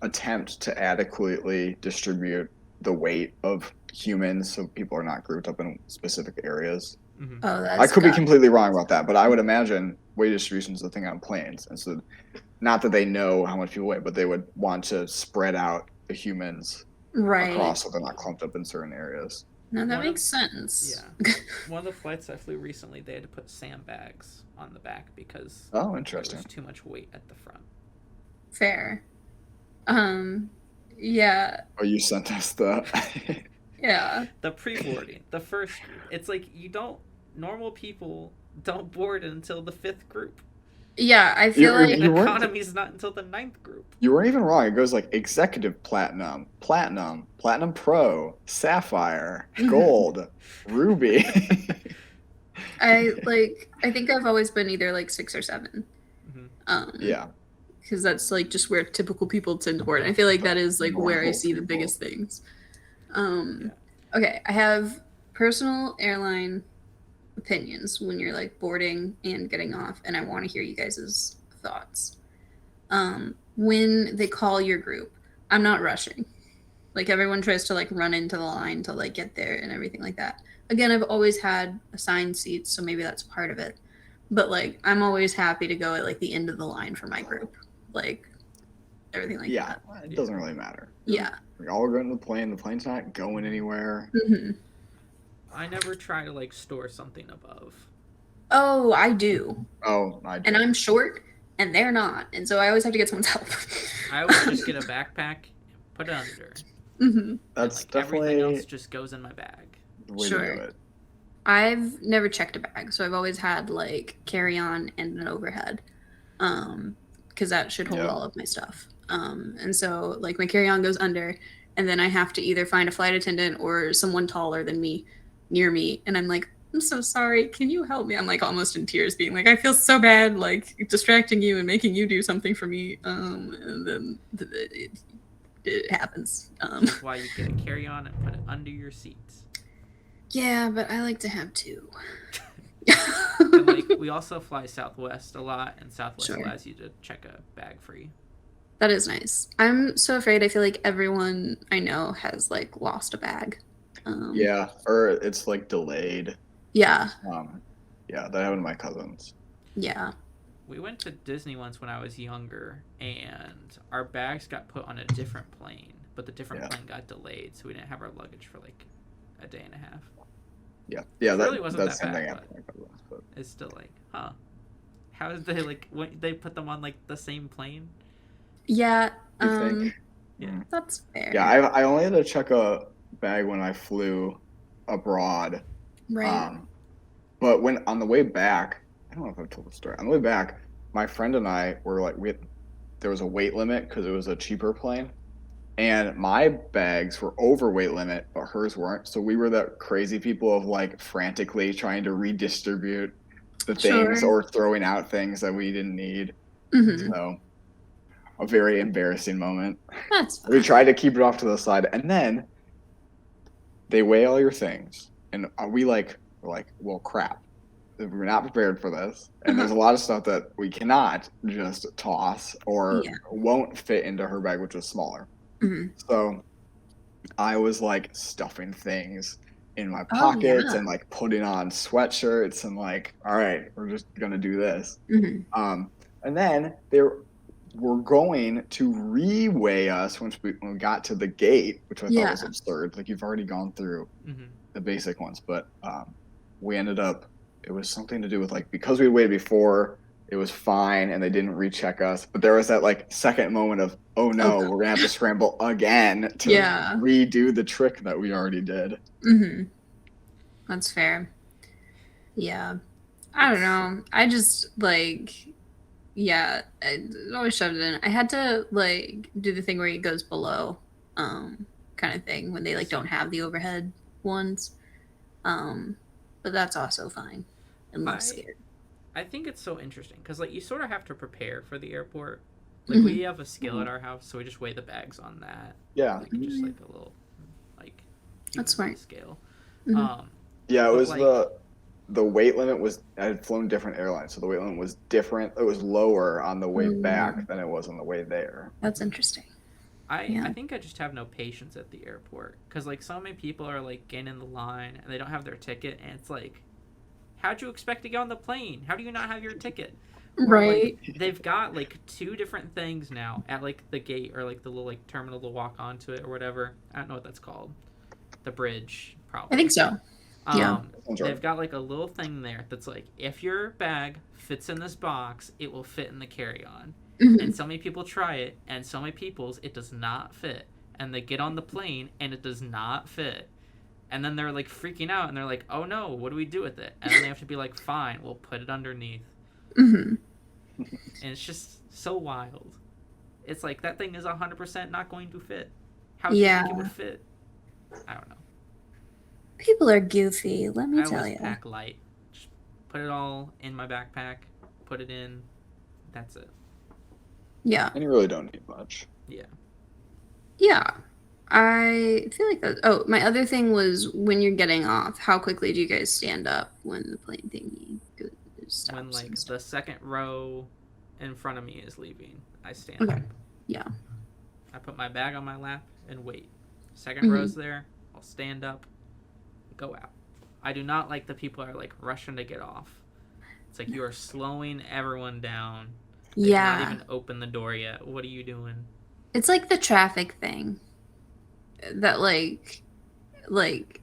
attempt to adequately distribute the weight of humans so people are not grouped up in specific areas. Oh, I could be completely wrong about that, but I would imagine weight distribution is the thing on planes. And so not that they know how much people weigh, but they would want to spread out the humans across so they're not clumped up in certain areas. No, that makes sense. Yeah. One of the flights I flew recently, they had to put sandbags on the back because interesting. There was too much weight at the front. Fair. Yeah. Oh, you sent us the... Yeah. The pre-boarding. The first group. It's like normal people don't board until the 5th group. Yeah, I feel like economy's not until the 9th group. You weren't even wrong. It goes like executive platinum pro, sapphire, gold, ruby. I think I've always been either like 6 or 7. Yeah. because that's like just where typical people tend to hoard. I feel like that is like where I see the biggest things. Okay, I have personal airline opinions when you're like boarding and getting off, and I want to hear you guys' thoughts. When they call your group, I'm not rushing. Like everyone tries to like run into the line to like get there and everything like that. Again, I've always had assigned seats, so maybe that's part of it. But like I'm always happy to go at like the end of the line for my group. Like everything like that. Yeah, it doesn't really matter. Yeah. We're all going to the plane. The plane's not going anywhere. Mm-hmm. I never try to like store something above. Oh, I do. Oh, I do. And I'm short, and they're not, and so I always have to get someone's help. I always just get a backpack, put it under. Mm-hmm. That's like, definitely everything else just goes in my bag. the way Sure. to do it. I've never checked a bag, so I've always had like carry-on and an overhead, because that should hold all of my stuff. And so like my carry-on goes under, and then I have to either find a flight attendant or someone taller than me near me, and I'm like, I'm so sorry, can you help me? I'm like almost in tears, being like, I feel so bad, like distracting you and making you do something for me. And then it happens. That's why you get a carry-on and put it under your seats. Yeah, but I like to have two. And, like, we also fly Southwest a lot, and Southwest allows you to check a bag free. That is nice. I'm so afraid. I feel like everyone I know has like lost a bag. Yeah, or it's like delayed. Yeah. Yeah, that happened to my cousins. Yeah. We went to Disney once when I was younger, and our bags got put on a different plane, but the different plane got delayed, so we didn't have our luggage for like a day and a half. Yeah, it really wasn't that's that something bad, happened to my cousins. But it's still like, huh? How did they like when they put them on like the same plane? Yeah. you think? Yeah, that's fair. Yeah, I only had to check a bag when I flew abroad. Right. But when on the way back, I don't know if I've told the story. On the way back, my friend and I were like, there was a weight limit because it was a cheaper plane, and my bags were over weight limit, but hers weren't. So we were the crazy people of like frantically trying to redistribute the things or throwing out things that we didn't need. Mm-hmm. So a very embarrassing moment. That's fine. We tried to keep it off to the side, and then they weigh all your things, and we're like, well, crap. We're not prepared for this, and there's a lot of stuff that we cannot just toss or won't fit into her bag, which was smaller. Mm-hmm. So I was like stuffing things in my pockets and like putting on sweatshirts and like, all right, we're just gonna do this. Mm-hmm. And then they were going to re-weigh us when we got to the gate, which I thought was absurd. Like you've already gone through the basic ones, but we ended up. It was something to do with like because we waited before, it was fine, and they didn't recheck us. But there was that like second moment of, oh no, we're gonna have to scramble again to redo the trick that we already did. Mm-hmm. That's fair. Yeah, I don't know. I just like, I always shoved it in. I had to like do the thing where it goes below, kind of thing when they like don't have the overhead ones. But that's also fine. I'm not scared. I think it's so interesting because like you sort of have to prepare for the airport. Like we have a scale at our house, so we just weigh the bags on that. Yeah, like, just like a little like that's smart scale. Mm-hmm. Yeah, it was like, the weight limit was. I had flown different airlines, so the weight limit was different. It was lower on the way back than it was on the way there. That's interesting. I think I just have no patience at the airport because like so many people are like getting in the line and they don't have their ticket, and it's like, how'd you expect to get on the plane? How do you not have your ticket? Right. Like, they've got like 2 different things now at like the gate or like the little like terminal to walk onto it or whatever. I don't know what that's called. The bridge, probably. I think so. They've got like a little thing there that's like, if your bag fits in this box, it will fit in the carry-on. Mm-hmm. And so many people try it, and so many people's it does not fit. And they get on the plane, and it does not fit. And then they're like freaking out, and they're like, oh no, what do we do with it? And then they have to be like, fine, we'll put it underneath. Mm-hmm. And it's just so wild. It's like, that thing is 100% not going to fit. How do you think it would fit? I don't know. People are goofy, let me tell you. I always pack light. Just put it all in my backpack, put it in, that's it. Yeah. And you really don't need much. Yeah. Yeah. I feel like that. Oh, my other thing was when you're getting off, how quickly do you guys stand up when the plane thingy stops? When like and stuff? the second row in front of me is leaving, I stand Okay. up. Yeah. I put my bag on my lap and wait. 2nd Mhm. row's there, I'll stand up, go out. I do not like the people that are like rushing to get off. It's like you are slowing everyone down. They've not Yeah. even opened the door yet. What are you doing? It's like the traffic thing. That like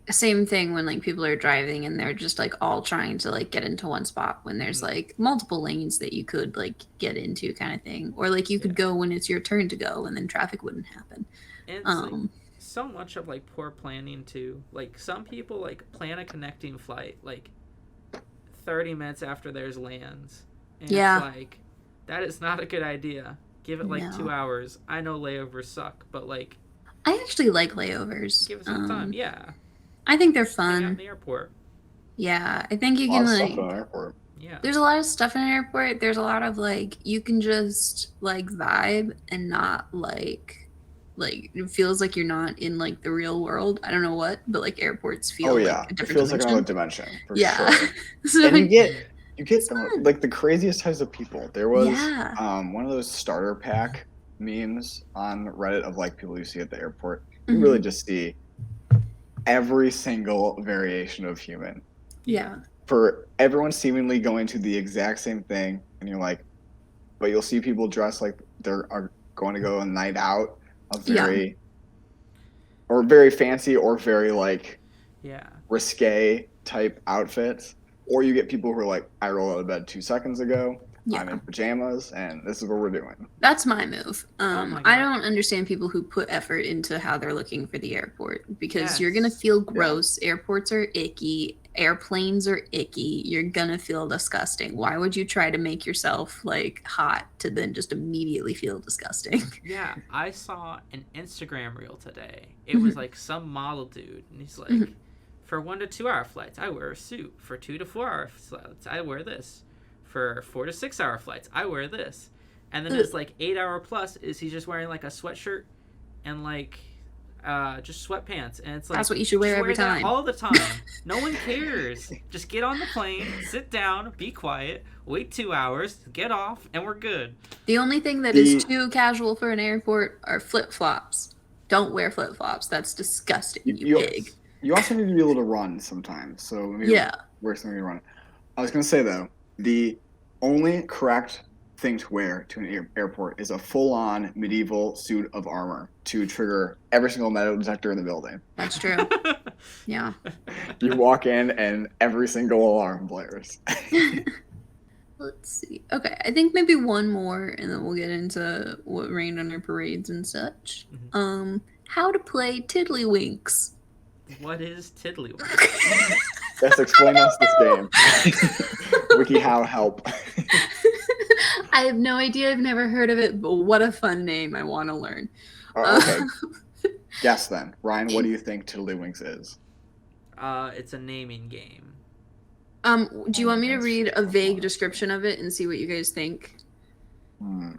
same thing when like people are driving and they're just like all trying to like get into one spot when there's like multiple lanes that you could like get into kind of thing, or like you could go when it's your turn to go and then traffic wouldn't happen. And it's like so much of like poor planning too. Like some people like plan a connecting flight like 30 minutes after theirs lands, and it's like that is not a good idea. Give it like 2 hours. I know layovers suck, but like I actually like layovers. give it some time. Yeah, I think they're hang out fun. in the airport. Yeah, I think you A lot can of like stuff in an airport. Yeah, there's a lot of stuff in an airport. There's a lot of like you can just like vibe and not like it feels like you're not in like the real world. I don't know what, but like airports feel like a different it feels dimension. like another dimension for Yeah. sure. So And you get some, like the craziest types of people. There was one of those starter pack memes on Reddit of like people you see at the airport. You really just see every single variation of human. Yeah. For everyone seemingly going to the exact same thing, and you're like, but you'll see people dressed like are going to go a night out of very fancy or very like risque type outfits. Or you get people who are like, I rolled out of bed 2 seconds ago. Yeah. I'm in pajamas, and this is what we're doing. That's my move. I don't understand people who put effort into how they're looking for the airport because you're going to feel gross. Yeah. Airports are icky. Airplanes are icky. You're going to feel disgusting. Why would you try to make yourself like hot to then just immediately feel disgusting? Yeah, I saw an Instagram reel today. It was like some model dude, and he's like, for 1 to 2 hour flights, I wear a suit. For 2 to 4 hour flights, I wear this. For 4 to 6 hour flights, I wear this. And then his like 8 hour plus is he's just wearing like a sweatshirt and like just sweatpants, and it's like that's what you should wear every time. All the time. No one cares. Just get on the plane, sit down, be quiet, wait 2 hours, get off, and we're good. The only thing that is too casual for an airport are flip flops. Don't wear flip flops. That's disgusting. You pig. You also need to be able to run sometimes. So maybe wear something to run. I was gonna say though, the only correct thing to wear to an airport is a full-on medieval suit of armor to trigger every single metal detector in the building. That's true. Yeah. You walk in and every single alarm blares. Let's see. Okay, I think maybe one more, and then we'll get into what rained on our parades and such. How to play Tiddlywinks. What is Tiddlywinks? Yes, explain us this game. Wikihow, help. I have no idea. I've never heard of it, but what a fun name. I want to learn. Okay. Guess then. Ryan, what do you think Tiddlywinks is? It's a naming game. Do you want me to read a vague description of it and see what you guys think?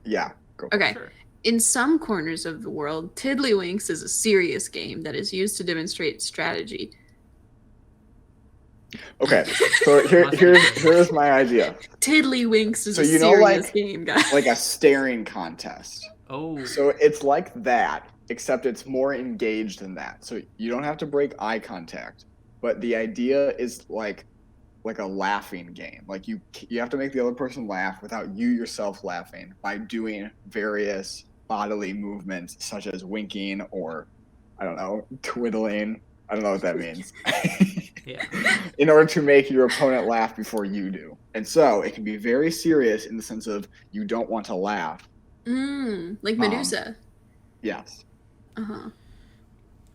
Yeah. Go. Okay. Sure. In some corners of the world, Tiddlywinks is a serious game that is used to demonstrate strategy. Okay, so here's my idea. Tiddlywinks is a serious game, guys. Like a staring contest. Oh. So it's like that, except it's more engaged than that. So you don't have to break eye contact, but the idea is like a laughing game. Like you have to make the other person laugh without you yourself laughing by doing various bodily movements such as winking or, I don't know, twiddling. I don't know what that means. Yeah. In order to make your opponent laugh before you do. And so it can be very serious in the sense of you don't want to laugh. Like Medusa. Yes. Uh-huh.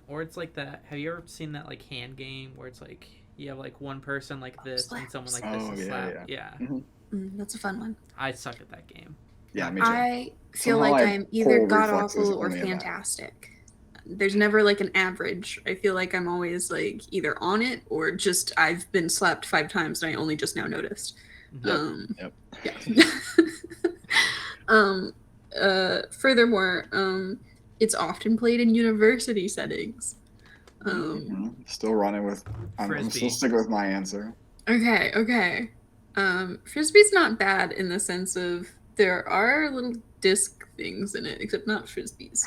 Or it's like that. Have you ever seen that like hand game where it's like you have like one person like this and someone like this and slap? Yeah. That's a fun one. I suck at that game. Yeah, me too. I feel like I'm either god-awful or fantastic. There's never like an average. I feel like I'm always like either on it or just I've been slapped 5 times and I only just now noticed. Yep. Yeah. furthermore, it's often played in university settings. Still running with. I'm still sticking with my answer. Okay. Frisbee's not bad in the sense of there are little disc things in it, except not frisbees.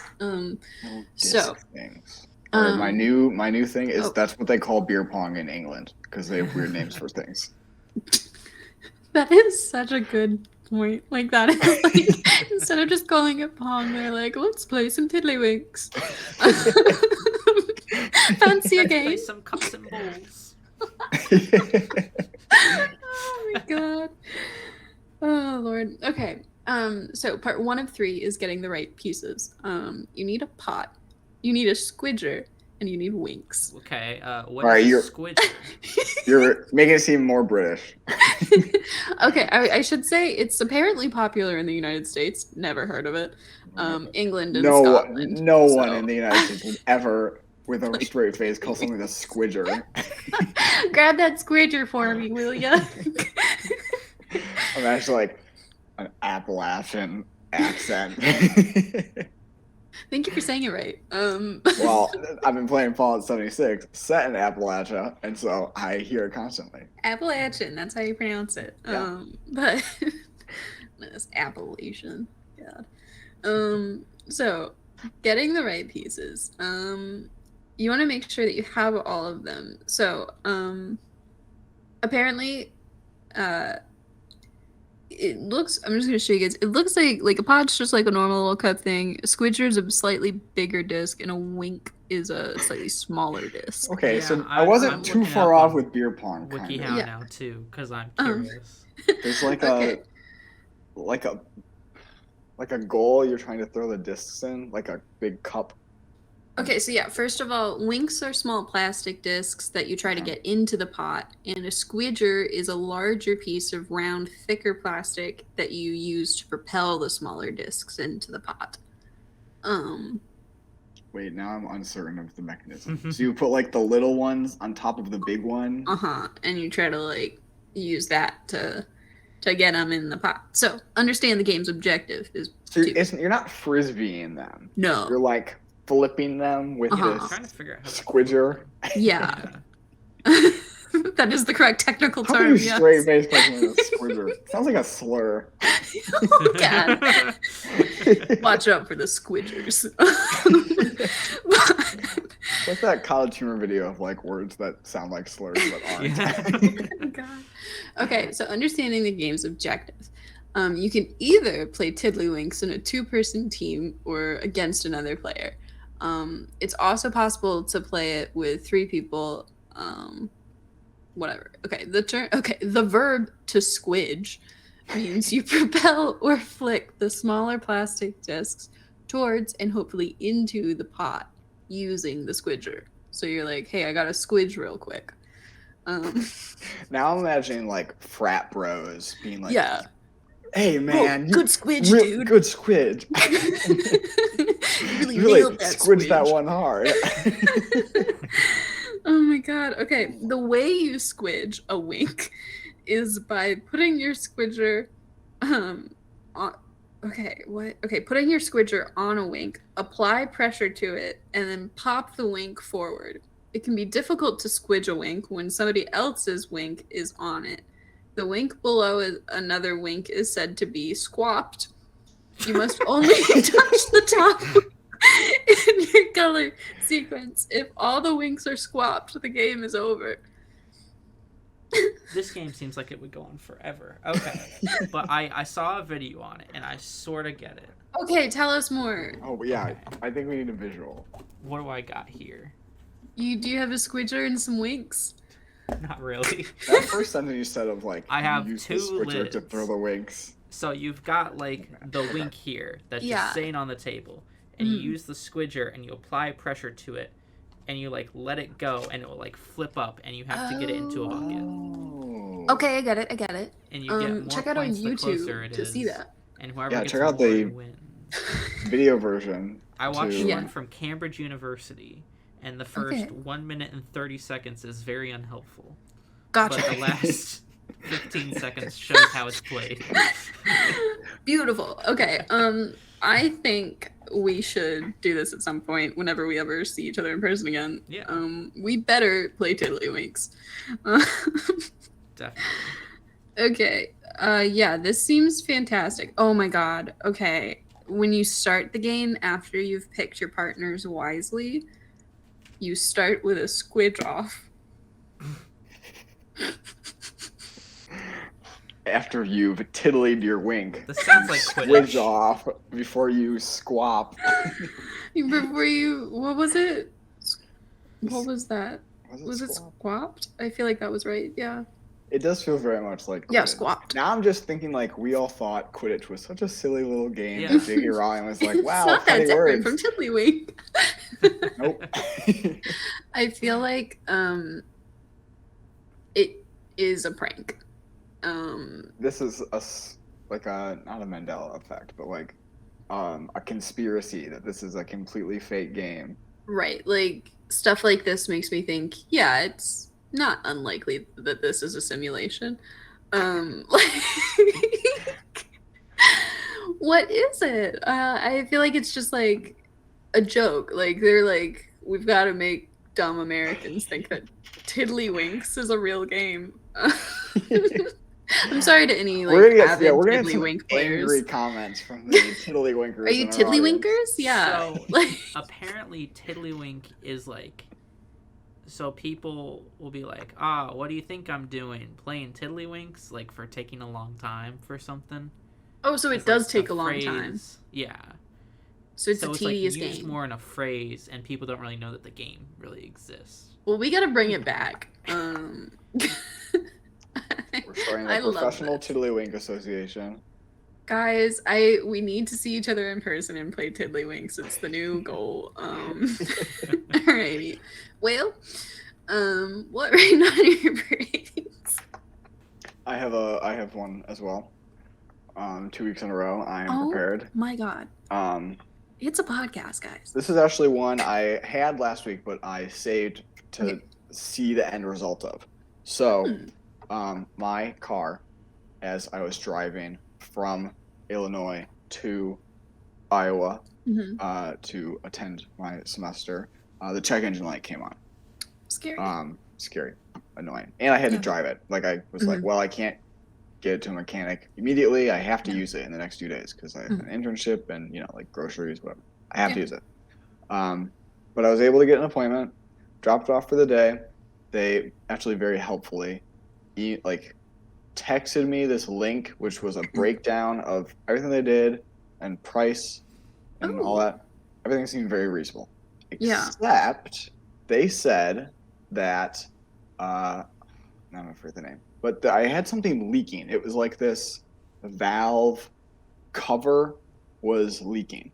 Disc things. Or my new thing is that's what they call beer pong in England because they have weird names for things. That is such a good point. Like that is like instead of just calling it pong, they're like, let's play some tiddlywinks. Fancy a game? Play some cups and bowls. Oh my god. Oh Lord. Okay. So part 1 of 3 is getting the right pieces. You need a pot, you need a squidger, and you need winks. Okay. What is a squidger? You're making it seem more British. Okay, I should say it's apparently popular in the United States. Never heard of it. England and Scotland. No one in the United States would ever, with a straight face, call something a squidger. Grab that squidger for me, will ya? I'm actually like an Appalachian accent. Thank you for saying it right. Well, I've been playing Fallout 76, set in Appalachia, and so I hear it constantly. Appalachian, that's how you pronounce it. Yeah. But it's Appalachian. God. So getting the right pieces. You want to make sure that you have all of them. So apparently it looks, I'm just going to show you guys, it looks like a pod's just like a normal little cup thing. A squidger is a slightly bigger disc, and a wink is a slightly smaller disc. Okay, so I wasn't too far off with beer pong. Wikihow now too, because I'm curious. There's like a goal you're trying to throw the discs in, like a big cup. Okay, so yeah, first of all, winks are small plastic discs that you try to get into the pot, and a squidger is a larger piece of round, thicker plastic that you use to propel the smaller discs into the pot. Wait, now I'm uncertain of the mechanism. So you put like the little ones on top of the big one? And you try to like use that to get them in the pot. So understand the game's objective is you're not frisbeeing them. No. You're like flipping them with this squidger. Yeah. That is the correct technical term. How can you straight face talking about a squidger? Sounds like a slur. Oh god. Watch out for the squidgers. What's that college humor video of like words that sound like slurs but aren't? Oh god. Okay, so understanding the game's objective. You can either play Tiddlywinks in a 2-person team or against another player. It's also possible to play it with 3 people. Whatever. Okay, the verb to squidge means you propel or flick the smaller plastic discs towards and hopefully into the pot using the squidger. So you're like, hey, I got to squidge real quick. Now I'm imagining like frat bros being like, yeah. Hey man, good squidge, dude. Good squidge. really nailed that squidge that one hard. Oh my god. Okay, the way you squidge a wink is by putting your squidger on putting your squidger on a wink, apply pressure to it, and then pop the wink forward. It can be difficult to squidge a wink when somebody else's wink is on it. The wink below another wink is said to be squapped. You must only touch the top in your color sequence. If all the winks are squapped, the game is over. This game seems like it would go on forever. Okay. But I saw a video on it, and I sort of get it. Okay, tell us more. Oh, yeah. Okay. I think we need a visual. What do I got here? Do you have a squidger and some winks? Not really. That first sentence you said of like, I have use 2 the squidger lids to throw the winks. So you've got like the wink here that's just sitting on the table, and you use the squidger and you apply pressure to it, and you like let it go, and it will like flip up, and you have to get it into a bucket. Okay, I get it. And you get more check out on points the closer YouTube it to is, see that. And whoever gets check out more the wins. Video version. I watched one from Cambridge University, and the first 1 minute and 30 seconds is very unhelpful. Gotcha. But the last 15 seconds shows how it's played. Beautiful. Okay. I think we should do this at some point whenever we ever see each other in person again. Yeah. We better play Tiddlywinks. Definitely. Okay. Yeah, this seems fantastic. Oh my god. Okay. When you start the game after you've picked your partners wisely, you start with a squidge off. After you've tiddlied your wink. This sounds like Quidditch. Squidge off before you squap. Before you, what was it? What was that? Was it squap? squapped? I feel like that was right. Yeah. It does feel very much like Quidditch. Yeah, squapped. Now I'm just thinking like we all thought Quidditch was such a silly little game. Yeah. And J.K. Rowling was like, wow, it's not that funny different words. from Tiddlywink. Nope. I feel like it is a prank. This is not a Mandela effect, but like a conspiracy that this is a completely fake game. Right. Like stuff like this makes me think, yeah, it's not unlikely that this is a simulation. Like, what is it? I feel like it's just like a joke. Like they're like, we've got to make dumb Americans think that Tiddlywinks is a real game. I'm sorry to any like avid Tiddlywink players. Angry comments from the Tiddlywinkers. Are you Tiddlywinkers? Yeah. So apparently Tiddlywink is like, so people will be like, what do you think I'm doing? Playing Tiddlywinks, like for taking a long time for something. Oh, so it does take a long time. Yeah. So it's a tedious like used game. more in a phrase, and people don't really know that the game really exists. Well, we gotta bring it back. We're starting a professional Tiddlywink association. Guys, we need to see each other in person and play Tiddlywinks. It's the new goal. Alrighty. Well, what right now are your ratings? I have one as well. 2 weeks in a row. I am prepared. My God. It's a podcast, guys. This is actually one I had last week, but I saved to see the end result of. So, my car, as I was driving from Illinois to Iowa to attend my semester, the check engine light came on. Scary. Scary, annoying, and I had to drive it. Like I was like, well, I can't get it to a mechanic immediately. I have to use it in the next 2 days because I have an internship and like groceries, whatever. I have to use it. But I was able to get an appointment, dropped it off for the day. They actually very helpfully texted me this link, which was a breakdown of everything they did and price and all that. Everything seemed very reasonable. Except they said that, now I'm afraid the name, but I had something leaking. It was like this valve cover was leaking.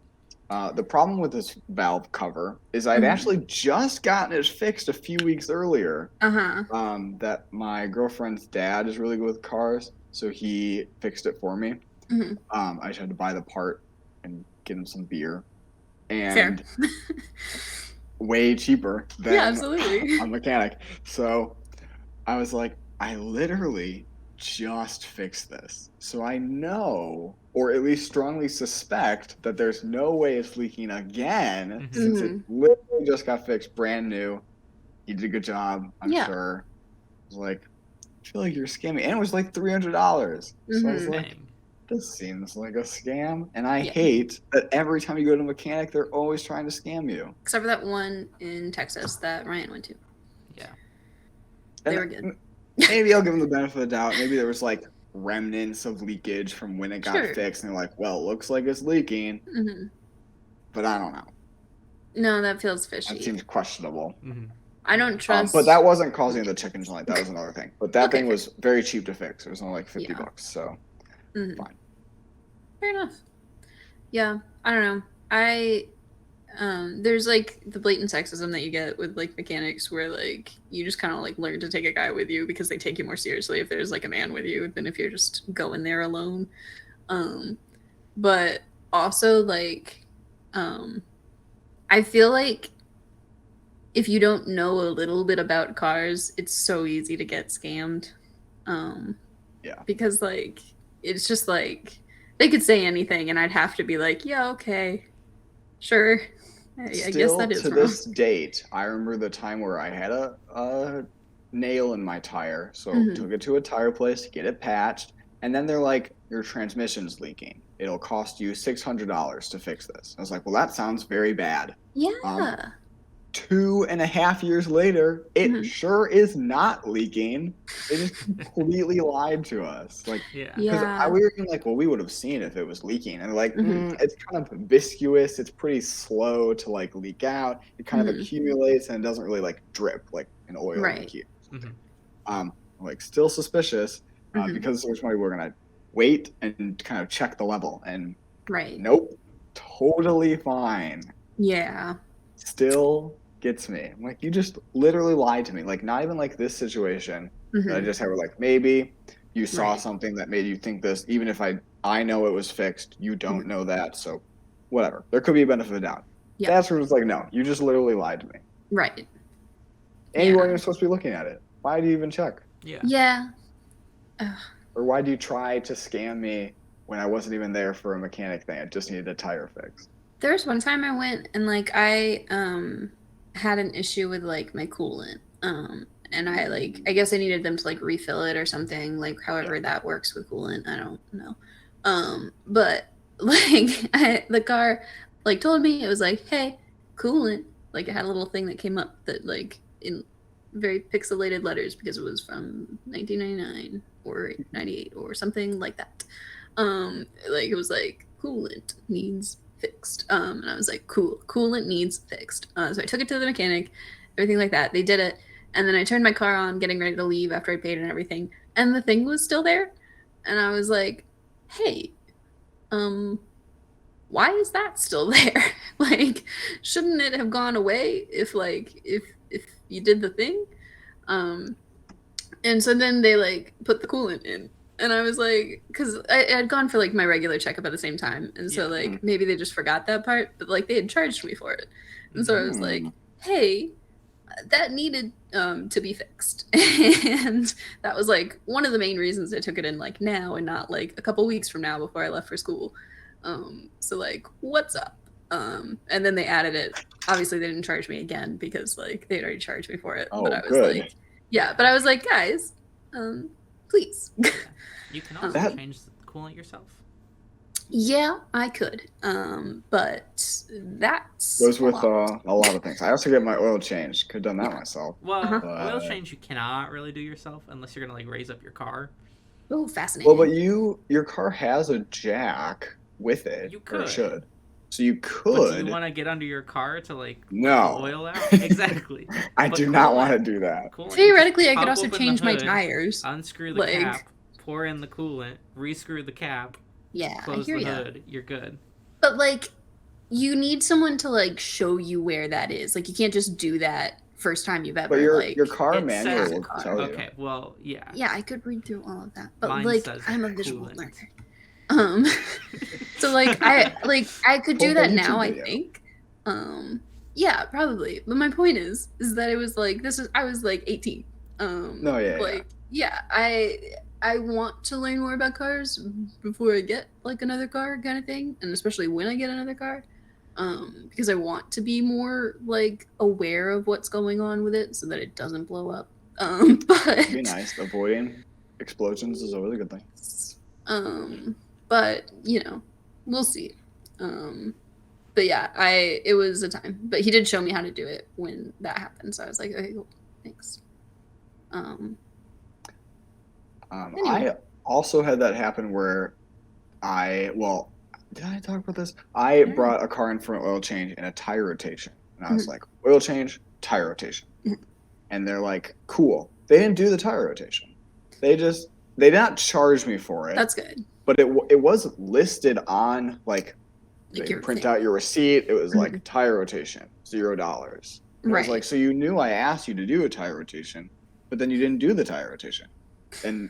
The problem with this valve cover is I'd actually just gotten it fixed a few weeks earlier. That my girlfriend's dad is really good with cars, so he fixed it for me. I just had to buy the part and get him some beer, and way cheaper than a mechanic. So I was like, I literally just fixed this, so I know, or at least strongly suspect, that there's no way it's leaking again since it literally just got fixed, brand new. He did a good job, I'm sure. I was like, I feel like you're scamming, and it was like $300. So I was like, this seems like a scam, and I hate that every time you go to a mechanic, they're always trying to scam you. Except for that one in Texas that Ryan went to. Yeah, they were good. Maybe I'll give them the benefit of the doubt. Maybe there was like remnants of leakage from when it got fixed, and they're like, well, it looks like it's leaking. But I don't know. No, that feels fishy. That seems questionable. I don't trust. But that wasn't causing the check engine light. That was another thing. But that thing was very cheap to fix. It was only like $50. So fine. Fair enough. Yeah, I don't know. There's like the blatant sexism that you get with like mechanics where like you just kind of like learn to take a guy with you because they take you more seriously if there's like a man with you than if you're just going there alone. But also like I feel like if you don't know a little bit about cars, it's so easy to get scammed. Because like it's just like They could say anything, and I'd have to be like, yeah, okay, sure. I guess that is Still, to wrong. this date, I remember the time where I had a nail in my tire, so took it to a tire place to get it patched, and then they're like, your transmission's leaking. It'll cost you $600 to fix this. I was like, well, that sounds very bad. Yeah. 2.5 years later, it sure is not leaking. They just completely lied to us. Like, Yeah. because we were like, well, we would have seen if it was leaking, and like, it's kind of viscous. It's pretty slow to like leak out. It kind of accumulates and it doesn't really like drip like an oil leak. Like, still suspicious because there's why we're gonna wait and kind of check the level, and nope, totally fine. Yeah. Still gets me. I'm like, you just literally lied to me. Like, not even like this situation that I just had where like, maybe you saw something that made you think this, even if I know it was fixed, you don't know that, so whatever. There could be a benefit of the doubt. That's where it's like, no, you just literally lied to me. Right. And you weren't even supposed to be looking at it. Why do you even check? Yeah. Or why do you try to scam me when I wasn't even there for a mechanic thing? I just needed a tire fix. There was one time I went and like I had an issue with like my coolant. And I guess I needed them to like refill it or something, like however that works with coolant. I don't know. But like the car like told me, it was like, hey, coolant. Like it had a little thing that came up that like in very pixelated letters because it was from 1999 or 98 or something like that. Like it was like coolant needs fixed. And I was like, cool, coolant needs fixed. So I took it to the mechanic, everything like that. They did it. And then I turned my car on, getting ready to leave after I paid and everything. And the thing was still there. And I was like, hey, why is that still there? Like, shouldn't it have gone away if you did the thing? And so then they like put the coolant in. And I was like, because I had gone for like my regular checkup at the same time. And so like maybe they just forgot that part, but like they had charged me for it. And so I was like, hey, that needed to be fixed. And that was like one of the main reasons I took it in like now and not like a couple weeks from now before I left for school. So like, what's up? And then they added it. Obviously they didn't charge me again because like they had already charged me for it. But I was like, but I was like, guys, please. You can also change the coolant yourself. Yeah, I could. But that's goes with a lot of things. I also get my oil changed. Could have done that myself. Well, oil change you cannot really do yourself unless you're gonna like raise up your car. Oh, fascinating. Well, but your car has a jack with it. You could. Or should. So you could. But do you want to get under your car to like no oil out? Exactly. I do not want to do that. Theoretically, I could also change my tires. Unscrew the cap, pour in the coolant, rescrew the cap. Yeah, close the hood. You're good. But like, you need someone to like show you where that is. Like, you can't just do that first time you've ever. But your car manual will tell you. Okay, well, yeah. Yeah, I could read through all of that, but Mine like, I'm a visual learner. So like I could do that now, I think. Yeah, probably. But my point is that it was like I was like 18. I want to learn more about cars before I get like another car kind of thing, and especially when I get another car. Because I want to be more like aware of what's going on with it so that it doesn't blow up. But it'd be nice. Avoiding explosions is always a good thing. But you know, we'll see. But yeah, it was a time. But he did show me how to do it when that happened. So I was like, okay, cool, thanks. Anyway. I also had that happen where did I talk about this? I brought a car in for an oil change and a tire rotation. And I was like, oil change, tire rotation. And they're like, cool. They didn't do the tire rotation. They did not charge me for it. That's good. But it was listed on like they print out your receipt. It was like tire rotation, $0. It was like, so you knew I asked you to do a tire rotation, but then you didn't do the tire rotation. And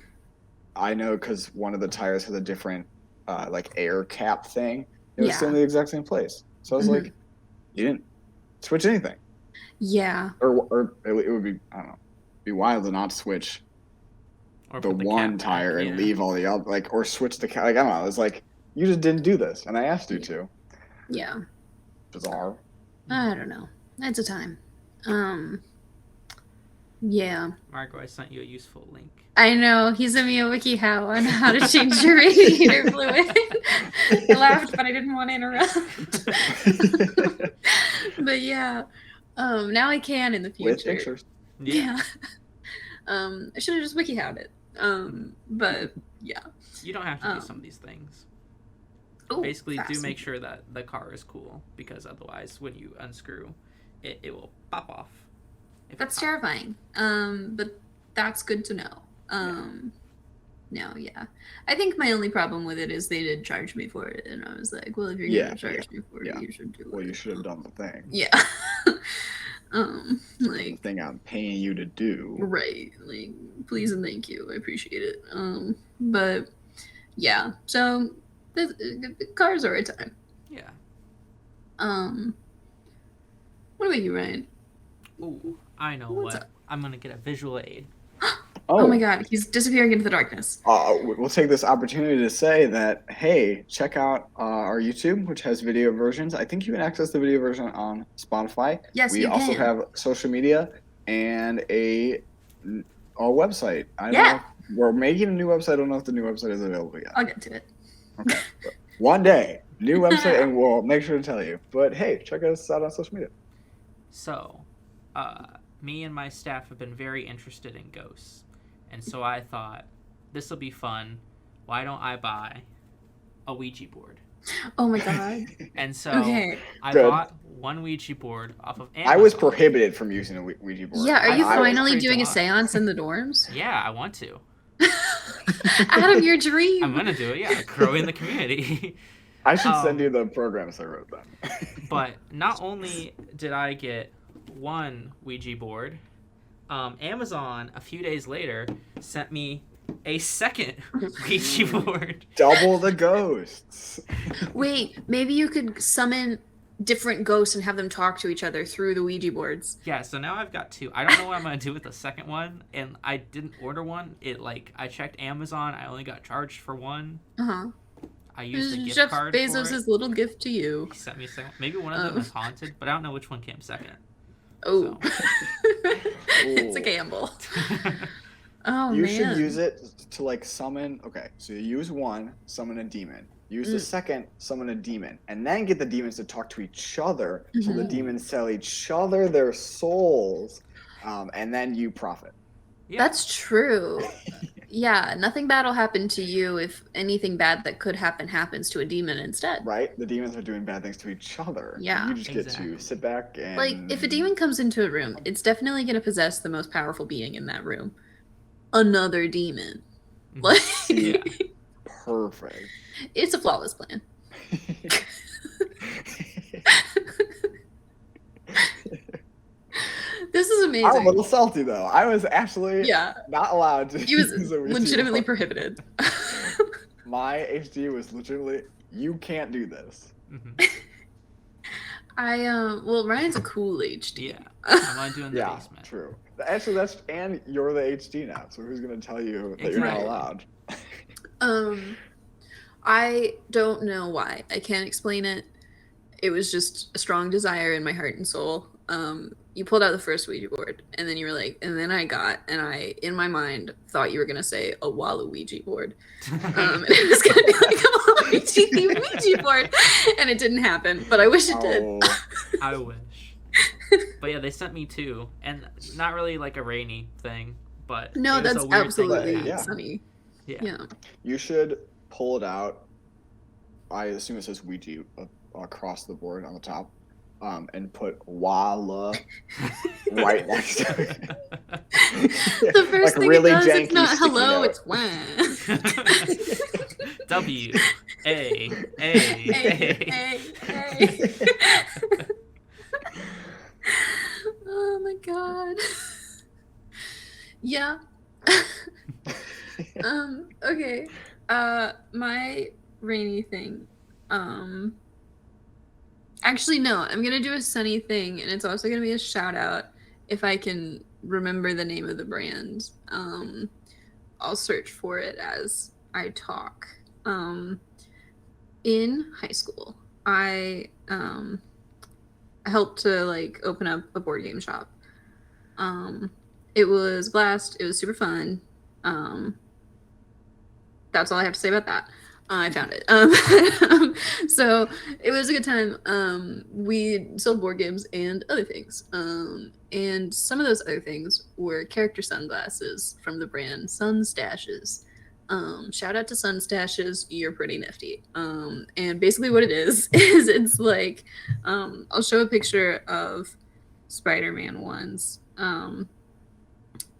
I know because one of the tires has a different like air cap thing. It was still in the exact same place. So I was like, you didn't switch anything. Yeah. Or it would be, I don't know, be wild to not switch the one tire and leave all the other, like, or switch the cap. Like, I don't know. It was like, You just didn't do this, and I asked you to. Yeah. Bizarre. I don't know. It's a time. Yeah. Margo, I sent you a useful link. I know. He sent me a Wikihow on how to change your radiator fluid. I laughed, but I didn't want to interrupt. But yeah. Now I can in the future. With pictures. Yeah. I should have just Wikihowed it. But yeah. You don't have to do some of these things. Ooh, basically, do make sure that the car is cool, because otherwise, when you unscrew, it will pop off. That's terrifying. But that's good to know. No, yeah. I think my only problem with it is they did charge me for it, and I was like, well, if you're going to charge me for it, you should do it. Well, you should have done the thing. Yeah. The thing I'm paying you to do. Right. Like, please and thank you. I appreciate it. But yeah. So the cars are a time. Yeah. What about you, Ryan? Ooh, I know what. I'm gonna get a visual aid. Oh my god, he's disappearing into the darkness. We'll take this opportunity to say that, hey, check out our YouTube, which has video versions. I think you can access the video version on Spotify. Yes, we also have social media and a website. I don't know. We're making a new website. I don't know if the new website is available yet. I'll get to it. Okay. One day, new website, and we'll make sure to tell you. But hey, check us out on social media. So, me and my staff have been very interested in ghosts. And so I thought, this will be fun. Why don't I buy a Ouija board? Oh my god. And so I bought one Ouija board off of Amazon. I was prohibited from using a Ouija board. Yeah, are you finally doing a seance in the dorms? Yeah, I want to. Out of your dream. I'm going to do it, yeah. Grow in the community. I should send you the programs I wrote then. But not only did I get one Ouija board, Amazon a few days later sent me a second Ouija board. Double the ghosts. Wait, maybe you could summon different ghosts and have them talk to each other through the Ouija boards. Yeah, so now I've got two. I don't know what I'm going to do with the second one, and I didn't order one. I checked Amazon. I only got charged for one. I used a gift Jeff card Bezos' for it. little gift to you. He sent me a second. Maybe one of them is haunted, but I don't know which one came second. Oh. So. It's a gamble. Oh, you man. should use it to summon. Okay, so you use one, summon a demon. Use the second, summon a demon, and then get the demons to talk to each other. So the demons sell each other their souls, and then you profit. Yeah. That's true. Yeah, nothing bad will happen to you if anything bad that could happen happens to a demon instead. Right? The demons are doing bad things to each other. Yeah. You just get to sit back and... if a demon comes into a room, it's definitely going to possess the most powerful being in that room. Another demon. Perfect. It's a flawless plan. This is amazing. I'm a little salty though. I was actually not allowed to. He was legitimately prohibited. My HD was legitimately, you can't do this. Well, Ryan's a cool HD. Yeah, I'm not doing the basement. True. Actually, and you're the HD now, so who's gonna tell you that you're not allowed? I don't know why. I can't explain it. It was just a strong desire in my heart and soul. You pulled out the first Ouija board, and then you were like, and then I, in my mind, thought you were going to say a Waluigi board. And it was going to be like a Waluigi Ouija board, and it didn't happen, but I wish it did. I wish. But yeah, they sent me two, and not really like a rainy thing, but no, that's absolutely sunny. Yeah. You should pull it out. I assume it says Ouija across the board on the top. And put Walla right next to it. The first thing really it does, it's not hello, it's wah. W A. Oh my god. Yeah. Okay. My rainy thing. Actually, no, I'm going to do a sunny thing, and it's also going to be a shout out if I can remember the name of the brand. I'll search for it as I talk. in high school, I helped to like open up a board game shop. It was a blast. It was super fun. That's all I have to say about that. I found it. So it was a good time. We sold board games and other things. And some of those other things were character sunglasses from the brand Sunstashes. Shout out to Sunstashes. You're pretty nifty. And basically what it is it's like, I'll show a picture of Spider-Man ones.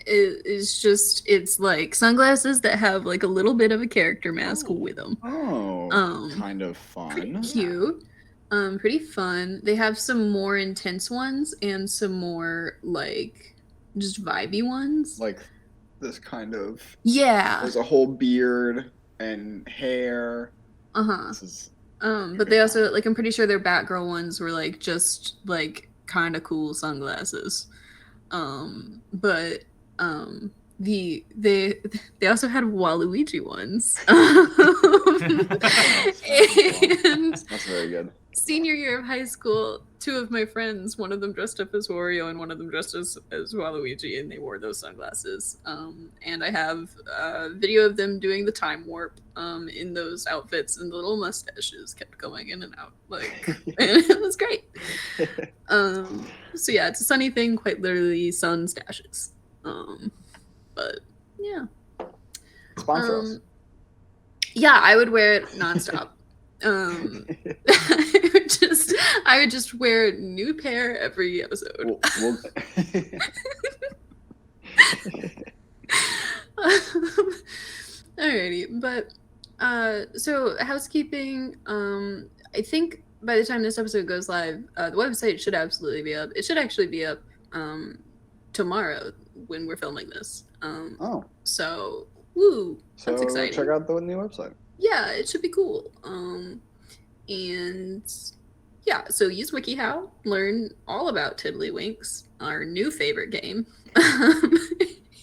It's like sunglasses that have like a little bit of a character mask with them. Kind of fun. Pretty cute. Pretty fun. They have some more intense ones and some more like just vibey ones. Like this kind of there's a whole beard and hair. But they also like I'm pretty sure their Batgirl ones were like just like kind of cool sunglasses. But they also had Waluigi ones. And that's very good. Senior year of high school, two of my friends, one of them dressed up as Wario and one of them dressed as Waluigi, and they wore those sunglasses. And I have a video of them doing the time warp in those outfits, and the little mustaches kept going in and out. Like, it was great. So yeah, it's a Sunny thing, quite literally sun stashes. But yeah. Sponsor us. Yeah, I would wear it nonstop. I would just wear a new pair every episode. Alrighty, but so housekeeping. I think by the time this episode goes live, the website should absolutely be up. It should actually be up tomorrow when we're filming this. So woo, that's exciting. Check out the new website. Yeah, it should be cool. And yeah, so use Wikihow, learn all about Tiddlywinks, our new favorite game.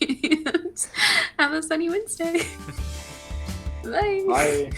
And have a sunny Wednesday. Bye. Bye.